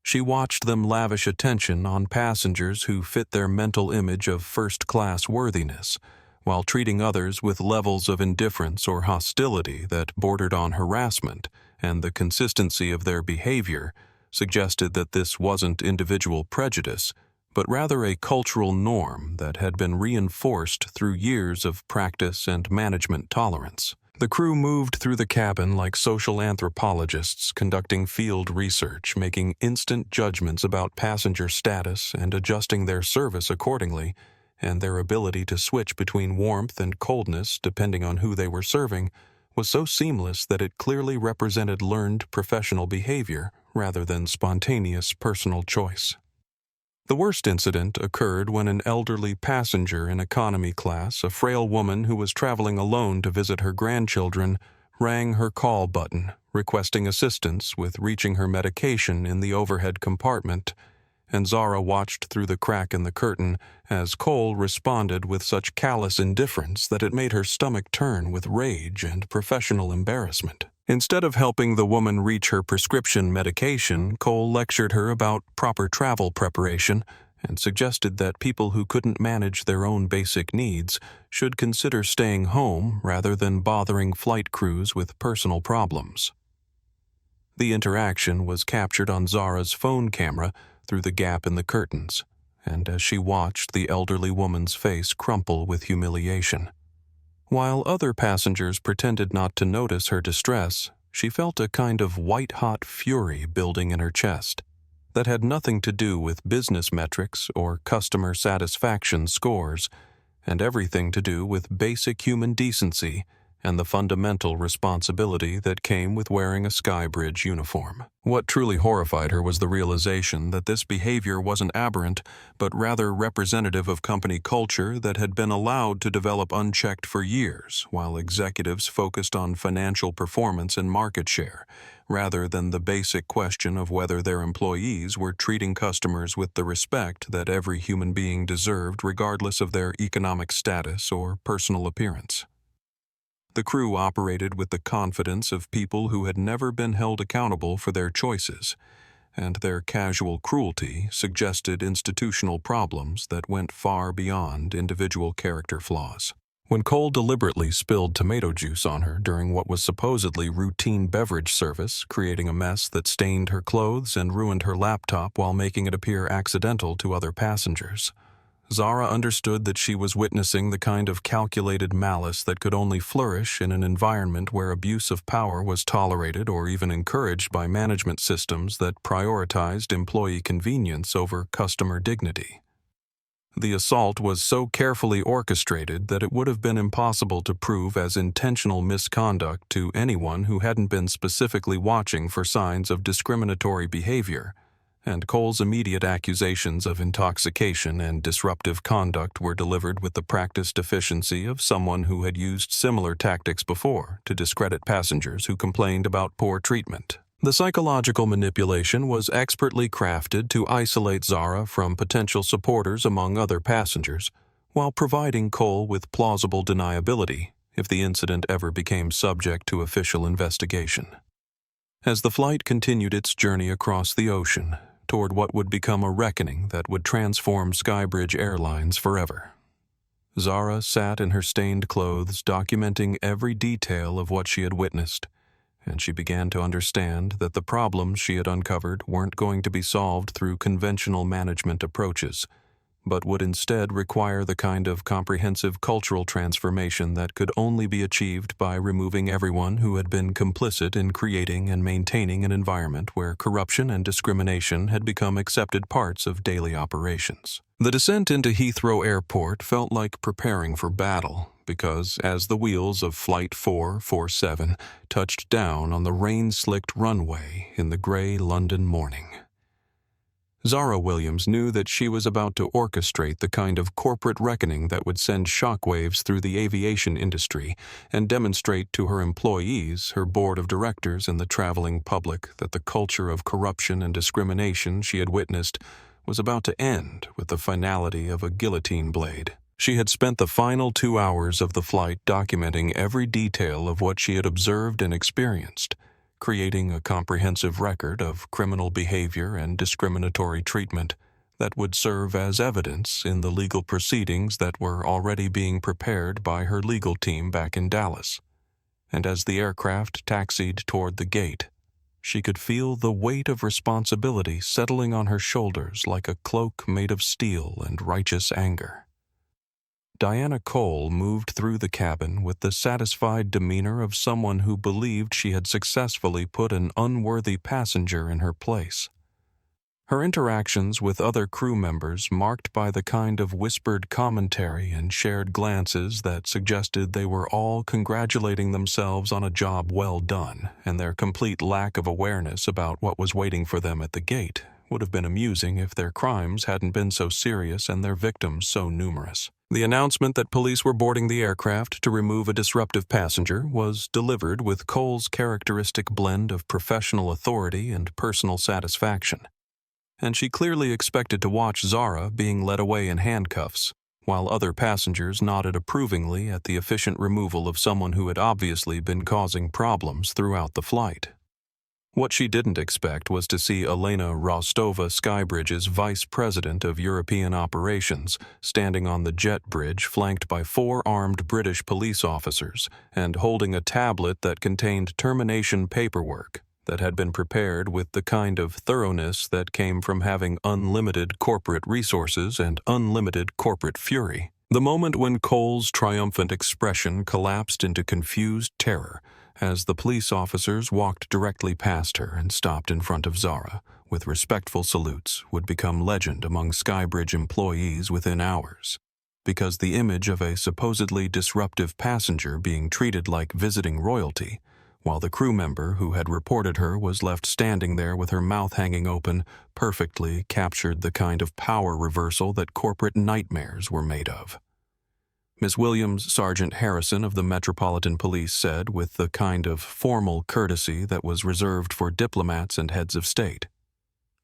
She watched them lavish attention on passengers who fit their mental image of first-class worthiness, while treating others with levels of indifference or hostility that bordered on harassment, and the consistency of their behavior suggested that this wasn't individual prejudice, but rather a cultural norm that had been reinforced through years of practice and management tolerance. The crew moved through the cabin like social anthropologists conducting field research, making instant judgments about passenger status and adjusting their service accordingly, and their ability to switch between warmth and coldness depending on who they were serving was so seamless that it clearly represented learned professional behavior rather than spontaneous personal choice. The worst incident occurred when an elderly passenger in economy class, a frail woman who was traveling alone to visit her grandchildren, rang her call button, requesting assistance with reaching her medication in the overhead compartment, and Zara watched through the crack in the curtain as Cole responded with such callous indifference that it made her stomach turn with rage and professional embarrassment. Instead of helping the woman reach her prescription medication, Cole lectured her about proper travel preparation and suggested that people who couldn't manage their own basic needs should consider staying home rather than bothering flight crews with personal problems. The interaction was captured on Zara's phone camera through the gap in the curtains, and as she watched the elderly woman's face crumple with humiliation. While other passengers pretended not to notice her distress, she felt a kind of white-hot fury building in her chest that had nothing to do with business metrics or customer satisfaction scores, and everything to do with basic human decency and the fundamental responsibility that came with wearing a SkyBridge uniform. What truly horrified her was the realization that this behavior wasn't aberrant, but rather representative of company culture that had been allowed to develop unchecked for years, while executives focused on financial performance and market share, rather than the basic question of whether their employees were treating customers with the respect that every human being deserved regardless of their economic status or personal appearance. The crew operated with the confidence of people who had never been held accountable for their choices, and their casual cruelty suggested institutional problems that went far beyond individual character flaws. When Cole deliberately spilled tomato juice on her during what was supposedly routine beverage service, creating a mess that stained her clothes and ruined her laptop while making it appear accidental to other passengers, Zara understood that she was witnessing the kind of calculated malice that could only flourish in an environment where abuse of power was tolerated or even encouraged by management systems that prioritized employee convenience over customer dignity. The assault was so carefully orchestrated that it would have been impossible to prove as intentional misconduct to anyone who hadn't been specifically watching for signs of discriminatory behavior, and Cole's immediate accusations of intoxication and disruptive conduct were delivered with the practiced efficiency of someone who had used similar tactics before to discredit passengers who complained about poor treatment. The psychological manipulation was expertly crafted to isolate Zara from potential supporters among other passengers, while providing Cole with plausible deniability if the incident ever became subject to official investigation. As the flight continued its journey across the ocean toward what would become a reckoning that would transform SkyBridge Airlines forever, Zara sat in her stained clothes, documenting every detail of what she had witnessed, and she began to understand that the problems she had uncovered weren't going to be solved through conventional management approaches, but would instead require the kind of comprehensive cultural transformation that could only be achieved by removing everyone who had been complicit in creating and maintaining an environment where corruption and discrimination had become accepted parts of daily operations. The descent into Heathrow Airport felt like preparing for battle, because as the wheels of Flight 447 touched down on the rain-slicked runway in the gray London morning, Zara Williams knew that she was about to orchestrate the kind of corporate reckoning that would send shockwaves through the aviation industry and demonstrate to her employees, her board of directors, and the traveling public that the culture of corruption and discrimination she had witnessed was about to end with the finality of a guillotine blade. She had spent the final 2 hours of the flight documenting every detail of what she had observed and experienced, creating a comprehensive record of criminal behavior and discriminatory treatment that would serve as evidence in the legal proceedings that were already being prepared by her legal team back in Dallas. And as the aircraft taxied toward the gate, she could feel the weight of responsibility settling on her shoulders like a cloak made of steel and righteous anger. Diana Cole moved through the cabin with the satisfied demeanor of someone who believed she had successfully put an unworthy passenger in her place. Her interactions with other crew members marked by the kind of whispered commentary and shared glances that suggested they were all congratulating themselves on a job well done, and their complete lack of awareness about what was waiting for them at the gate would have been amusing if their crimes hadn't been so serious and their victims so numerous. The announcement that police were boarding the aircraft to remove a disruptive passenger was delivered with Cole's characteristic blend of professional authority and personal satisfaction, and she clearly expected to watch Zara being led away in handcuffs, while other passengers nodded approvingly at the efficient removal of someone who had obviously been causing problems throughout the flight. What she didn't expect was to see Elena Rostova, SkyBridge's Vice President of European Operations, standing on the jet bridge flanked by 4 armed British police officers and holding a tablet that contained termination paperwork that had been prepared with the kind of thoroughness that came from having unlimited corporate resources and unlimited corporate fury. The moment when Cole's triumphant expression collapsed into confused terror as the police officers walked directly past her and stopped in front of Zara with respectful salutes would become legend among SkyBridge employees within hours, because the image of a supposedly disruptive passenger being treated like visiting royalty, while the crew member who had reported her was left standing there with her mouth hanging open, perfectly captured the kind of power reversal that corporate nightmares were made of. Ms. Williams, Sergeant Harrison of the Metropolitan Police said with the kind of formal courtesy that was reserved for diplomats and heads of state,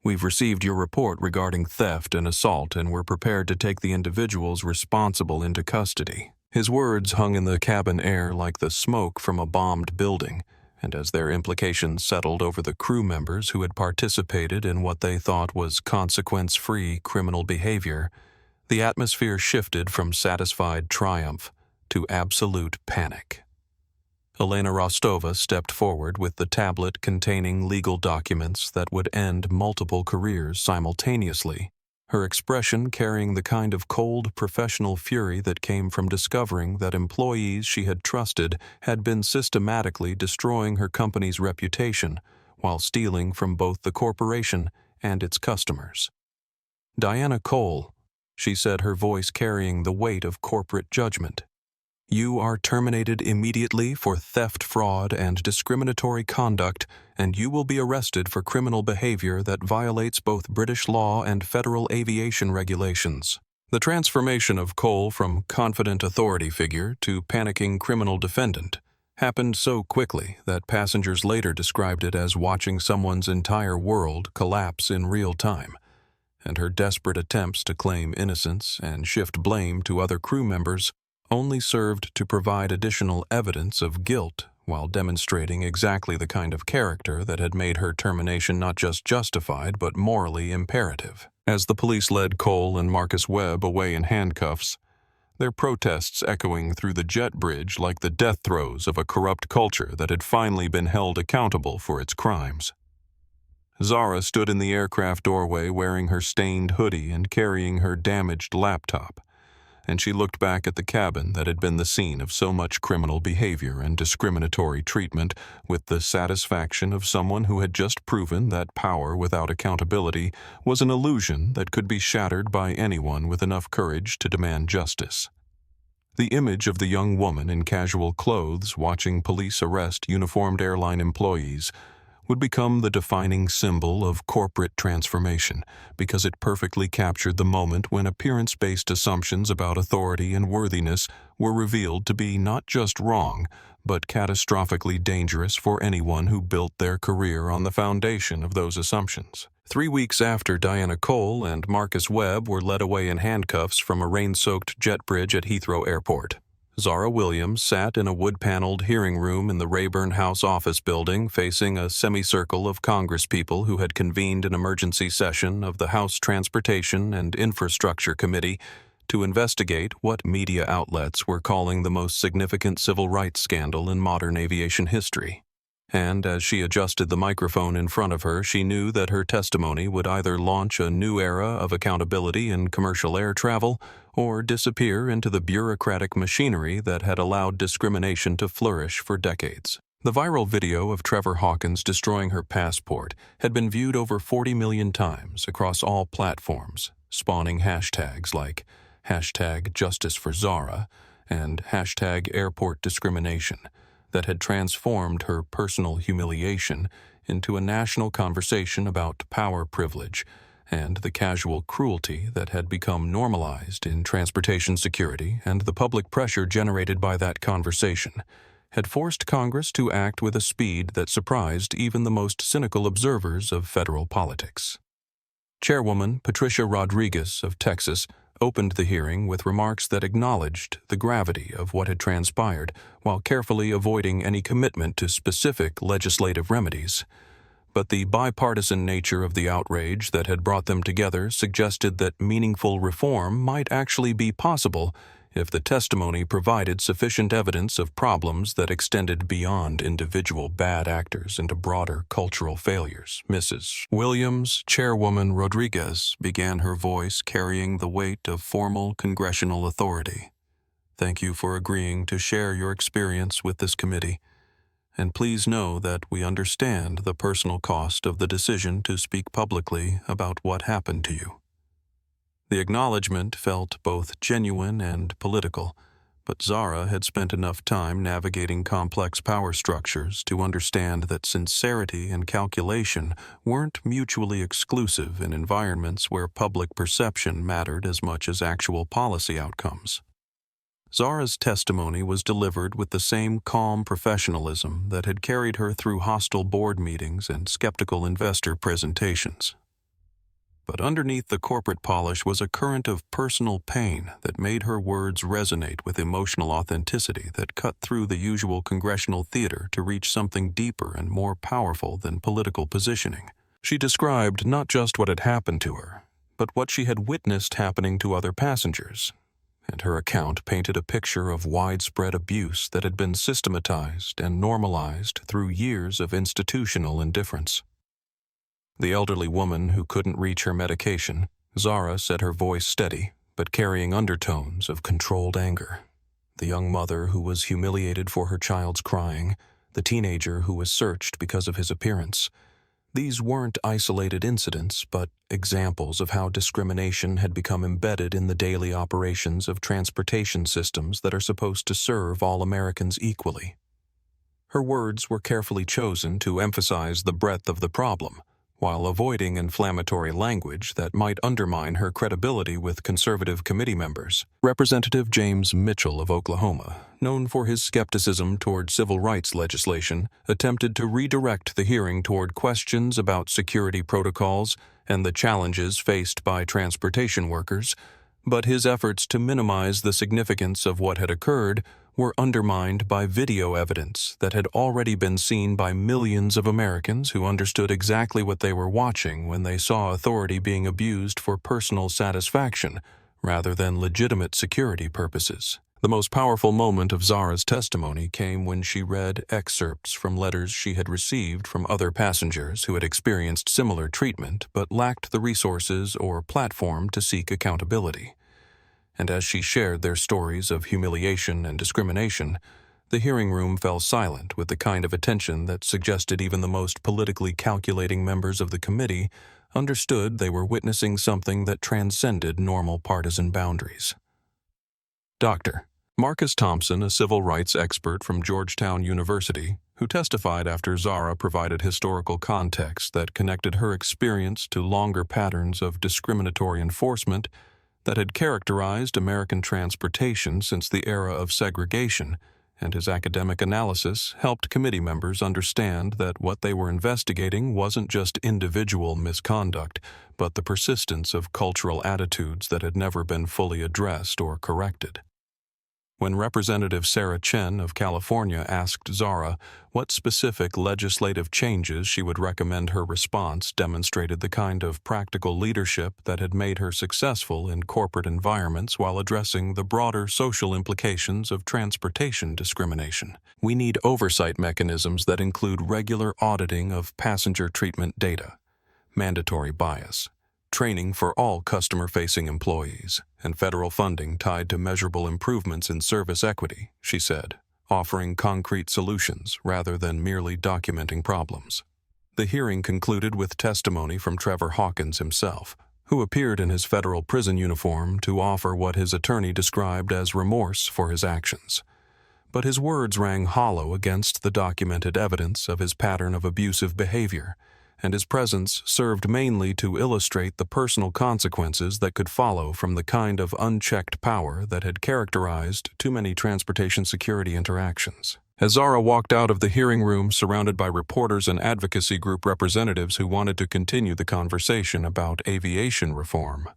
"We've received your report regarding theft and assault, and we're prepared to take the individuals responsible into custody." His words hung in the cabin air like the smoke from a bombed building, and as their implications settled over the crew members who had participated in what they thought was consequence-free criminal behavior, the atmosphere shifted from satisfied triumph to absolute panic. Elena Rostova stepped forward with the tablet containing legal documents that would end multiple careers simultaneously, her expression carrying the kind of cold professional fury that came from discovering that employees she had trusted had been systematically destroying her company's reputation while stealing from both the corporation and its customers. "Diana Cole," she said, her voice carrying the weight of corporate judgment, "you are terminated immediately for theft, fraud, and discriminatory conduct, and you will be arrested for criminal behavior that violates both British law and federal aviation regulations." The transformation of Cole from confident authority figure to panicking criminal defendant happened so quickly that passengers later described it as watching someone's entire world collapse in real time, and her desperate attempts to claim innocence and shift blame to other crew members only served to provide additional evidence of guilt while demonstrating exactly the kind of character that had made her termination not just justified but morally imperative. As the police led Cole and Marcus Webb away in handcuffs, their protests echoing through the jet bridge like the death throes of a corrupt culture that had finally been held accountable for its crimes. Zara stood in the aircraft doorway wearing her stained hoodie and carrying her damaged laptop, and she looked back at the cabin that had been the scene of so much criminal behavior and discriminatory treatment with the satisfaction of someone who had just proven that power without accountability was an illusion that could be shattered by anyone with enough courage to demand justice. The image of the young woman in casual clothes watching police arrest uniformed airline employees would become the defining symbol of corporate transformation because it perfectly captured the moment when appearance-based assumptions about authority and worthiness were revealed to be not just wrong, but catastrophically dangerous for anyone who built their career on the foundation of those assumptions. 3 weeks after Diana Cole and Marcus Webb were led away in handcuffs from a rain-soaked jet bridge at Heathrow Airport, Zara Williams sat in a wood-paneled hearing room in the Rayburn House office building facing a semicircle of congresspeople who had convened an emergency session of the House Transportation and Infrastructure Committee to investigate what media outlets were calling the most significant civil rights scandal in modern aviation history. And as she adjusted the microphone in front of her, she knew that her testimony would either launch a new era of accountability in commercial air travel or disappear into the bureaucratic machinery that had allowed discrimination to flourish for decades. The viral video of Trevor Hawkins destroying her passport had been viewed over 40 million times across all platforms, spawning hashtags like #JusticeForZara and #AirportDiscrimination that had transformed her personal humiliation into a national conversation about power privilege and the casual cruelty that had become normalized in transportation security, and the public pressure generated by that conversation had forced Congress to act with a speed that surprised even the most cynical observers of federal politics. Chairwoman Patricia Rodriguez of Texas opened the hearing with remarks that acknowledged the gravity of what had transpired while carefully avoiding any commitment to specific legislative remedies. But the bipartisan nature of the outrage that had brought them together suggested that meaningful reform might actually be possible if the testimony provided sufficient evidence of problems that extended beyond individual bad actors into broader cultural failures. Mrs. Williams, Chairwoman Rodriguez, began, her voice carrying the weight of formal congressional authority. Thank you for agreeing to share your experience with this committee, and please know that we understand the personal cost of the decision to speak publicly about what happened to you. The acknowledgement felt both genuine and political, but Zara had spent enough time navigating complex power structures to understand that sincerity and calculation weren't mutually exclusive in environments where public perception mattered as much as actual policy outcomes. Zara's testimony was delivered with the same calm professionalism that had carried her through hostile board meetings and skeptical investor presentations. But underneath the corporate polish was a current of personal pain that made her words resonate with emotional authenticity that cut through the usual congressional theater to reach something deeper and more powerful than political positioning. She described not just what had happened to her, but what she had witnessed happening to other passengers, and her account painted a picture of widespread abuse that had been systematized and normalized through years of institutional indifference. The elderly woman who couldn't reach her medication, Zara said, her voice steady, but carrying undertones of controlled anger. The young mother who was humiliated for her child's crying, the teenager who was searched because of his appearance. These weren't isolated incidents, but examples of how discrimination had become embedded in the daily operations of transportation systems that are supposed to serve all Americans equally. Her words were carefully chosen to emphasize the breadth of the problem, while avoiding inflammatory language that might undermine her credibility with conservative committee members. Representative James Mitchell of Oklahoma, known for his skepticism toward civil rights legislation, attempted to redirect the hearing toward questions about security protocols and the challenges faced by transportation workers, but his efforts to minimize the significance of what had occurred were undermined by video evidence that had already been seen by millions of Americans who understood exactly what they were watching when they saw authority being abused for personal satisfaction rather than legitimate security purposes. The most powerful moment of Zara's testimony came when she read excerpts from letters she had received from other passengers who had experienced similar treatment but lacked the resources or platform to seek accountability. And as she shared their stories of humiliation and discrimination, the hearing room fell silent with the kind of attention that suggested even the most politically calculating members of the committee understood they were witnessing something that transcended normal partisan boundaries. Dr. Marcus Thompson, a civil rights expert from Georgetown University, who testified after Zara provided historical context that connected her experience to longer patterns of discriminatory enforcement that had characterized American transportation since the era of segregation, and his academic analysis helped committee members understand that what they were investigating wasn't just individual misconduct, but the persistence of cultural attitudes that had never been fully addressed or corrected. When Representative Sarah Chen of California asked Zara what specific legislative changes she would recommend, her response demonstrated the kind of practical leadership that had made her successful in corporate environments while addressing the broader social implications of transportation discrimination. We need oversight mechanisms that include regular auditing of passenger treatment data, mandatory bias, training for all customer-facing employees, and federal funding tied to measurable improvements in service equity, she said, offering concrete solutions rather than merely documenting problems. The hearing concluded with testimony from Trevor Hawkins himself, who appeared in his federal prison uniform to offer what his attorney described as remorse for his actions. But his words rang hollow against the documented evidence of his pattern of abusive behavior, and his presence served mainly to illustrate the personal consequences that could follow from the kind of unchecked power that had characterized too many transportation security interactions. As Zara walked out of the hearing room surrounded by reporters and advocacy group representatives who wanted to continue the conversation about aviation reform,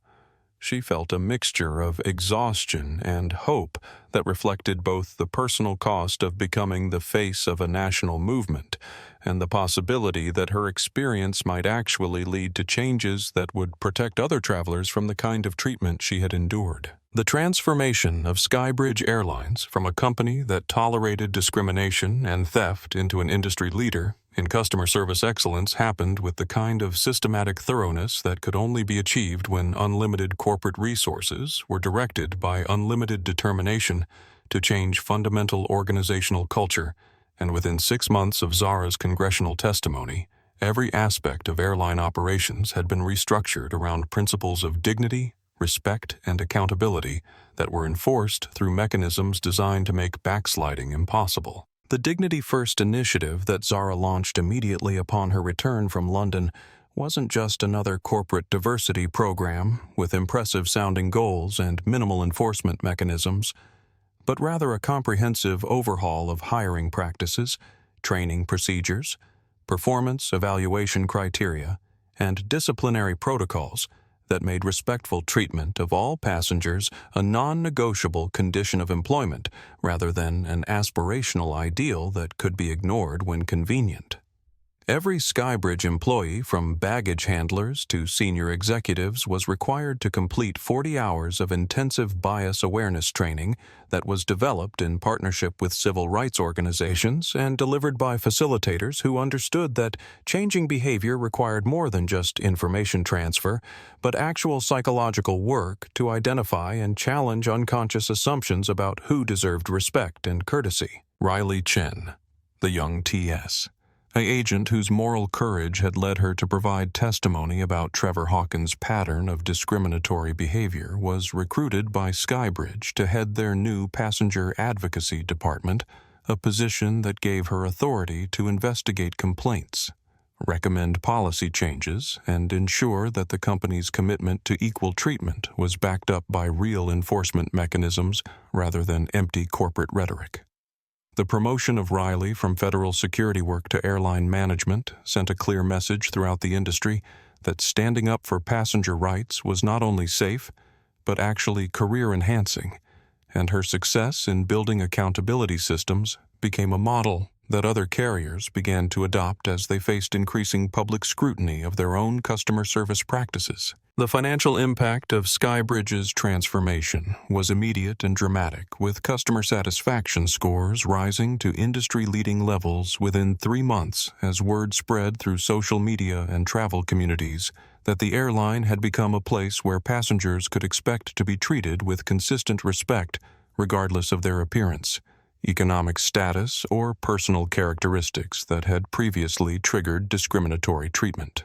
she felt a mixture of exhaustion and hope that reflected both the personal cost of becoming the face of a national movement and the possibility that her experience might actually lead to changes that would protect other travelers from the kind of treatment she had endured. The transformation of SkyBridge Airlines from a company that tolerated discrimination and theft into an industry leader in customer service excellence happened with the kind of systematic thoroughness that could only be achieved when unlimited corporate resources were directed by unlimited determination to change fundamental organizational culture. And within 6 months of Zara's congressional testimony, every aspect of airline operations had been restructured around principles of dignity, respect, and accountability that were enforced through mechanisms designed to make backsliding impossible. The Dignity First initiative that Zara launched immediately upon her return from London wasn't just another corporate diversity program with impressive-sounding goals and minimal enforcement mechanisms, but rather a comprehensive overhaul of hiring practices, training procedures, performance evaluation criteria, and disciplinary protocols that made respectful treatment of all passengers a non-negotiable condition of employment rather than an aspirational ideal that could be ignored when convenient. Every SkyBridge employee, from baggage handlers to senior executives, was required to complete 40 hours of intensive bias awareness training that was developed in partnership with civil rights organizations and delivered by facilitators who understood that changing behavior required more than just information transfer, but actual psychological work to identify and challenge unconscious assumptions about who deserved respect and courtesy. Riley Chen, the young TS, an agent whose moral courage had led her to provide testimony about Trevor Hawkins' pattern of discriminatory behavior, was recruited by SkyBridge to head their new passenger advocacy department, a position that gave her authority to investigate complaints, recommend policy changes, and ensure that the company's commitment to equal treatment was backed up by real enforcement mechanisms rather than empty corporate rhetoric. The promotion of Riley from federal security work to airline management sent a clear message throughout the industry that standing up for passenger rights was not only safe, but actually career-enhancing, and her success in building accountability systems became a model that other carriers began to adopt as they faced increasing public scrutiny of their own customer service practices. The financial impact of SkyBridge's transformation was immediate and dramatic, with customer satisfaction scores rising to industry-leading levels within 3 months as word spread through social media and travel communities that the airline had become a place where passengers could expect to be treated with consistent respect regardless of their appearance, economic status, or personal characteristics that had previously triggered discriminatory treatment.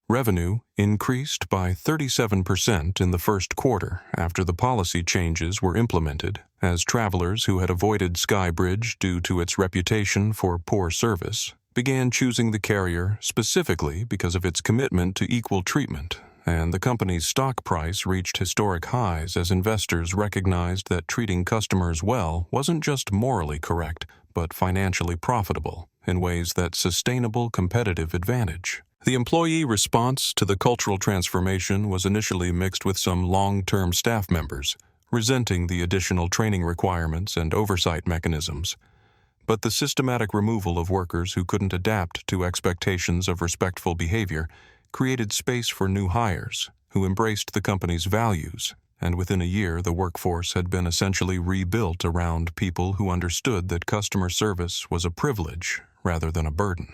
Revenue increased by 37% in the first quarter after the policy changes were implemented, as travelers who had avoided SkyBridge due to its reputation for poor service began choosing the carrier specifically because of its commitment to equal treatment, and the company's stock price reached historic highs as investors recognized that treating customers well wasn't just morally correct, but financially profitable in ways that sustainable competitive advantage. The employee response to the cultural transformation was initially mixed with some long-term staff members, resenting the additional training requirements and oversight mechanisms. But the systematic removal of workers who couldn't adapt to expectations of respectful behavior created space for new hires who embraced the company's values, and within a year the workforce had been essentially rebuilt around people who understood that customer service was a privilege rather than a burden.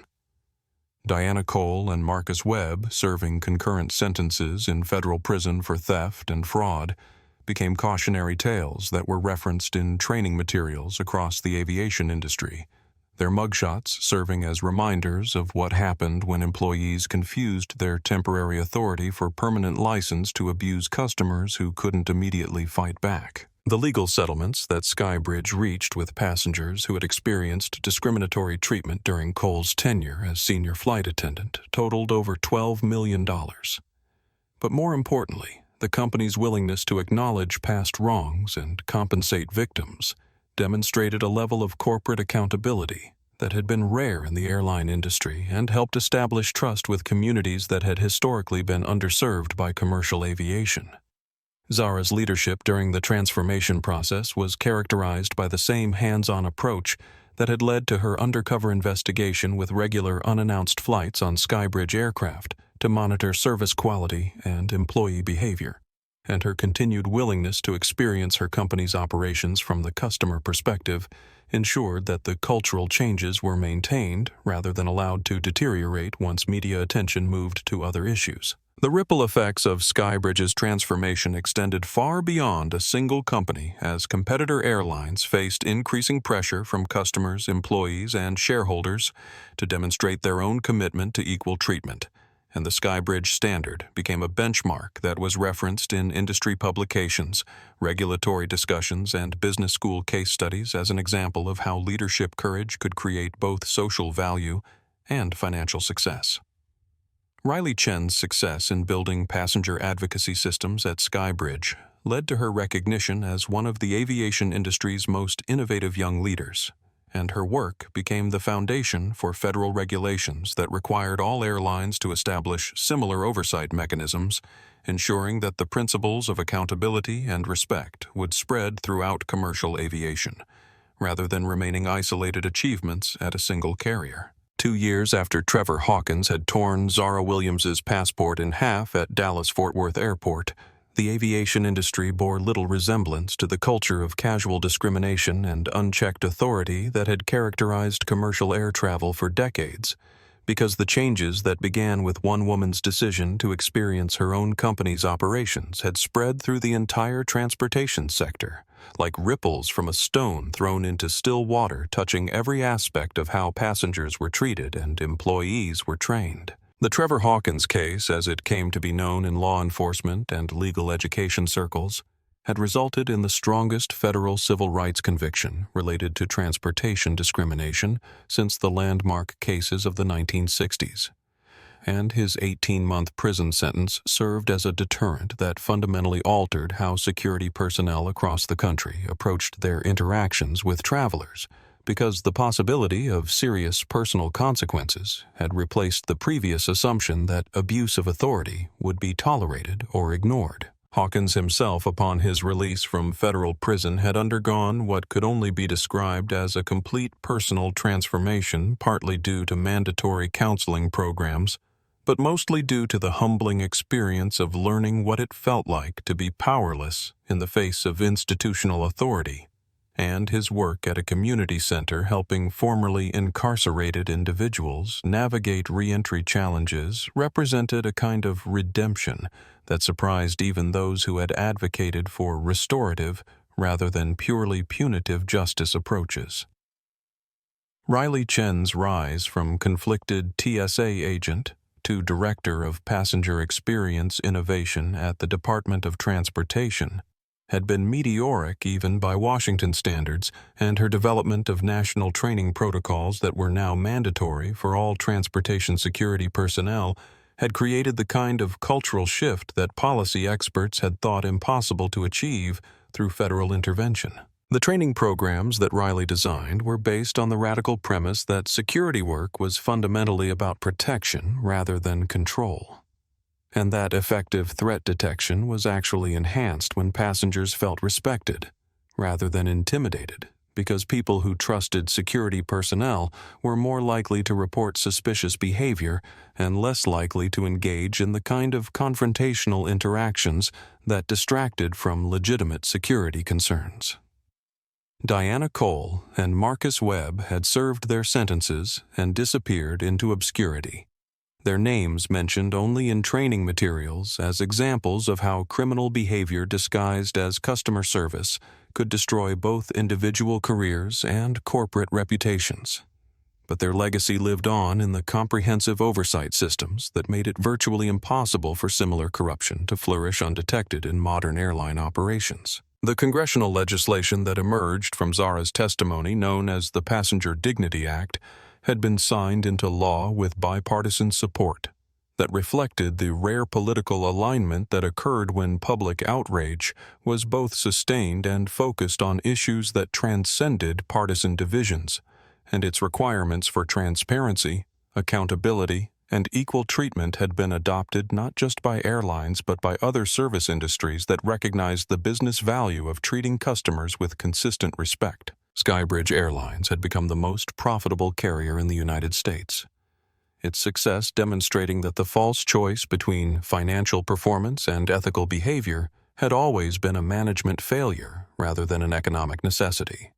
Diana Cole and Marcus Webb, serving concurrent sentences in federal prison for theft and fraud, became cautionary tales that were referenced in training materials across the aviation industry, their mugshots serving as reminders of what happened when employees confused their temporary authority for permanent license to abuse customers who couldn't immediately fight back. The legal settlements that SkyBridge reached with passengers who had experienced discriminatory treatment during Cole's tenure as senior flight attendant totaled over $12 million. But more importantly, the company's willingness to acknowledge past wrongs and compensate victims demonstrated a level of corporate accountability that had been rare in the airline industry and helped establish trust with communities that had historically been underserved by commercial aviation. Zara's leadership during the transformation process was characterized by the same hands-on approach that had led to her undercover investigation with regular unannounced flights on SkyBridge aircraft to monitor service quality and employee behavior, and her continued willingness to experience her company's operations from the customer perspective ensured that the cultural changes were maintained rather than allowed to deteriorate once media attention moved to other issues. The ripple effects of SkyBridge's transformation extended far beyond a single company as competitor airlines faced increasing pressure from customers, employees, and shareholders to demonstrate their own commitment to equal treatment, and the SkyBridge standard became a benchmark that was referenced in industry publications, regulatory discussions, and business school case studies as an example of how leadership courage could create both social value and financial success. Riley Chen's success in building passenger advocacy systems at SkyBridge led to her recognition as one of the aviation industry's most innovative young leaders, and her work became the foundation for federal regulations that required all airlines to establish similar oversight mechanisms, ensuring that the principles of accountability and respect would spread throughout commercial aviation, rather than remaining isolated achievements at a single carrier. 2 years after Trevor Hawkins had torn Zara Williams' passport in half at Dallas-Fort Worth Airport, the aviation industry bore little resemblance to the culture of casual discrimination and unchecked authority that had characterized commercial air travel for decades, because the changes that began with one woman's decision to experience her own company's operations had spread through the entire transportation sector, like ripples from a stone thrown into still water, touching every aspect of how passengers were treated and employees were trained. The Trevor Hawkins case, as it came to be known in law enforcement and legal education circles, had resulted in the strongest federal civil rights conviction related to transportation discrimination since the landmark cases of the 1960s. And his 18-month prison sentence served as a deterrent that fundamentally altered how security personnel across the country approached their interactions with travelers, because the possibility of serious personal consequences had replaced the previous assumption that abuse of authority would be tolerated or ignored. Hawkins himself, upon his release from federal prison, had undergone what could only be described as a complete personal transformation, partly due to mandatory counseling programs, but mostly due to the humbling experience of learning what it felt like to be powerless in the face of institutional authority, and his work at a community center helping formerly incarcerated individuals navigate re-entry challenges represented a kind of redemption that surprised even those who had advocated for restorative rather than purely punitive justice approaches. Riley Chen's rise from conflicted TSA agent to Director of Passenger Experience Innovation at the Department of Transportation had been meteoric even by Washington standards, and her development of national training protocols that were now mandatory for all transportation security personnel had created the kind of cultural shift that policy experts had thought impossible to achieve through federal intervention. The training programs that Riley designed were based on the radical premise that security work was fundamentally about protection rather than control, and that effective threat detection was actually enhanced when passengers felt respected rather than intimidated, because people who trusted security personnel were more likely to report suspicious behavior and less likely to engage in the kind of confrontational interactions that distracted from legitimate security concerns. Diana Cole and Marcus Webb had served their sentences and disappeared into obscurity, their names mentioned only in training materials as examples of how criminal behavior disguised as customer service could destroy both individual careers and corporate reputations. But their legacy lived on in the comprehensive oversight systems that made it virtually impossible for similar corruption to flourish undetected in modern airline operations. The congressional legislation that emerged from Zara's testimony, known as the Passenger Dignity Act, had been signed into law with bipartisan support that reflected the rare political alignment that occurred when public outrage was both sustained and focused on issues that transcended partisan divisions, and its requirements for transparency, accountability, and equal treatment had been adopted not just by airlines but by other service industries that recognized the business value of treating customers with consistent respect. SkyBridge Airlines had become the most profitable carrier in the United States, its success demonstrating that the false choice between financial performance and ethical behavior had always been a management failure rather than an economic necessity.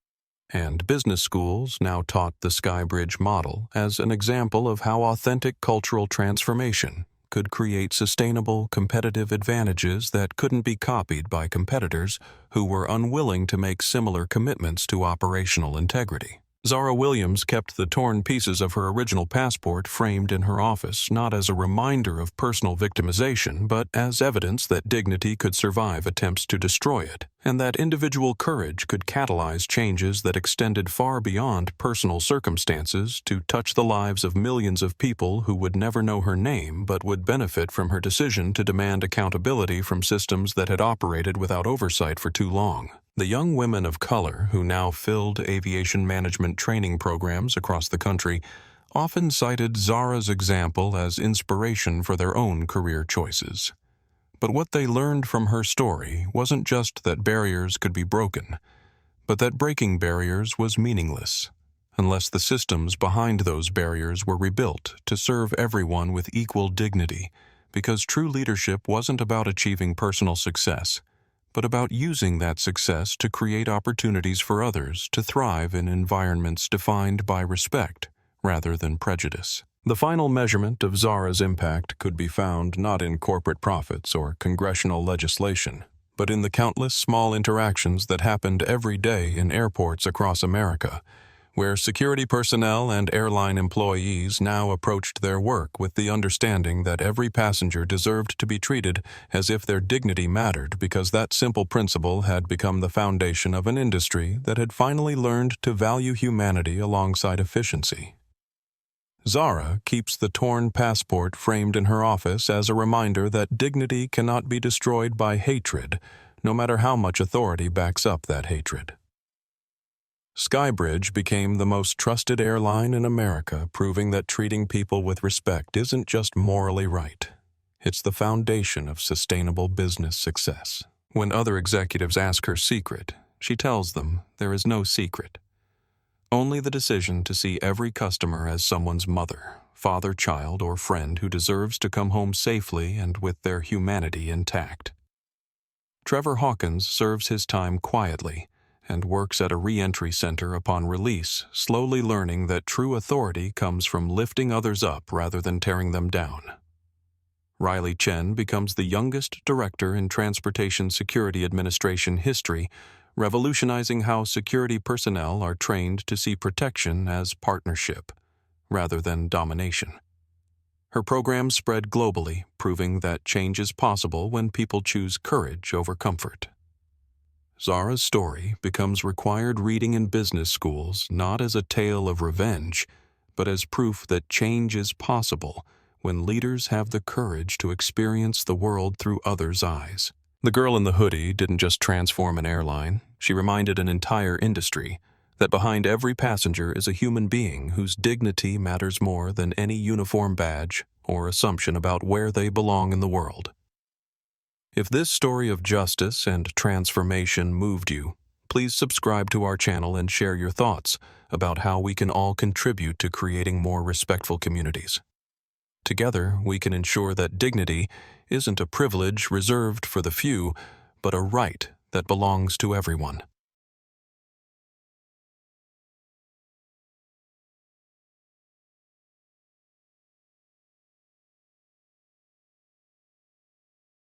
And business schools now taught the SkyBridge model as an example of how authentic cultural transformation could create sustainable competitive advantages that couldn't be copied by competitors who were unwilling to make similar commitments to operational integrity. Zara Williams kept the torn pieces of her original passport framed in her office, not as a reminder of personal victimization, but as evidence that dignity could survive attempts to destroy it, and that individual courage could catalyze changes that extended far beyond personal circumstances to touch the lives of millions of people who would never know her name but would benefit from her decision to demand accountability from systems that had operated without oversight for too long. The young women of color who now filled aviation management training programs across the country often cited Zara's example as inspiration for their own career choices. But what they learned from her story wasn't just that barriers could be broken, but that breaking barriers was meaningless unless the systems behind those barriers were rebuilt to serve everyone with equal dignity, because true leadership wasn't about achieving personal success, but about using that success to create opportunities for others to thrive in environments defined by respect rather than prejudice. The final measurement of Zara's impact could be found not in corporate profits or congressional legislation, but in the countless small interactions that happened every day in airports across America, where security personnel and airline employees now approached their work with the understanding that every passenger deserved to be treated as if their dignity mattered, because that simple principle had become the foundation of an industry that had finally learned to value humanity alongside efficiency. Zara keeps the torn passport framed in her office as a reminder that dignity cannot be destroyed by hatred, no matter how much authority backs up that hatred. SkyBridge became the most trusted airline in America, proving that treating people with respect isn't just morally right. It's the foundation of sustainable business success. When other executives ask her secret, she tells them there is no secret. Only the decision to see every customer as someone's mother, father, child, or friend who deserves to come home safely and with their humanity intact. Trevor Hawkins serves his time quietly and works at a re-entry center upon release, slowly learning that true authority comes from lifting others up rather than tearing them down. Riley Chen becomes the youngest director in Transportation Security Administration history, revolutionizing how security personnel are trained to see protection as partnership, rather than domination. Her programs spread globally, proving that change is possible when people choose courage over comfort. Zara's story becomes required reading in business schools not as a tale of revenge, but as proof that change is possible when leaders have the courage to experience the world through others' eyes. The girl in the hoodie didn't just transform an airline, she reminded an entire industry that behind every passenger is a human being whose dignity matters more than any uniform badge or assumption about where they belong in the world. If this story of justice and transformation moved you, please subscribe to our channel and share your thoughts about how we can all contribute to creating more respectful communities. Together, we can ensure that dignity isn't a privilege reserved for the few, but a right that belongs to everyone.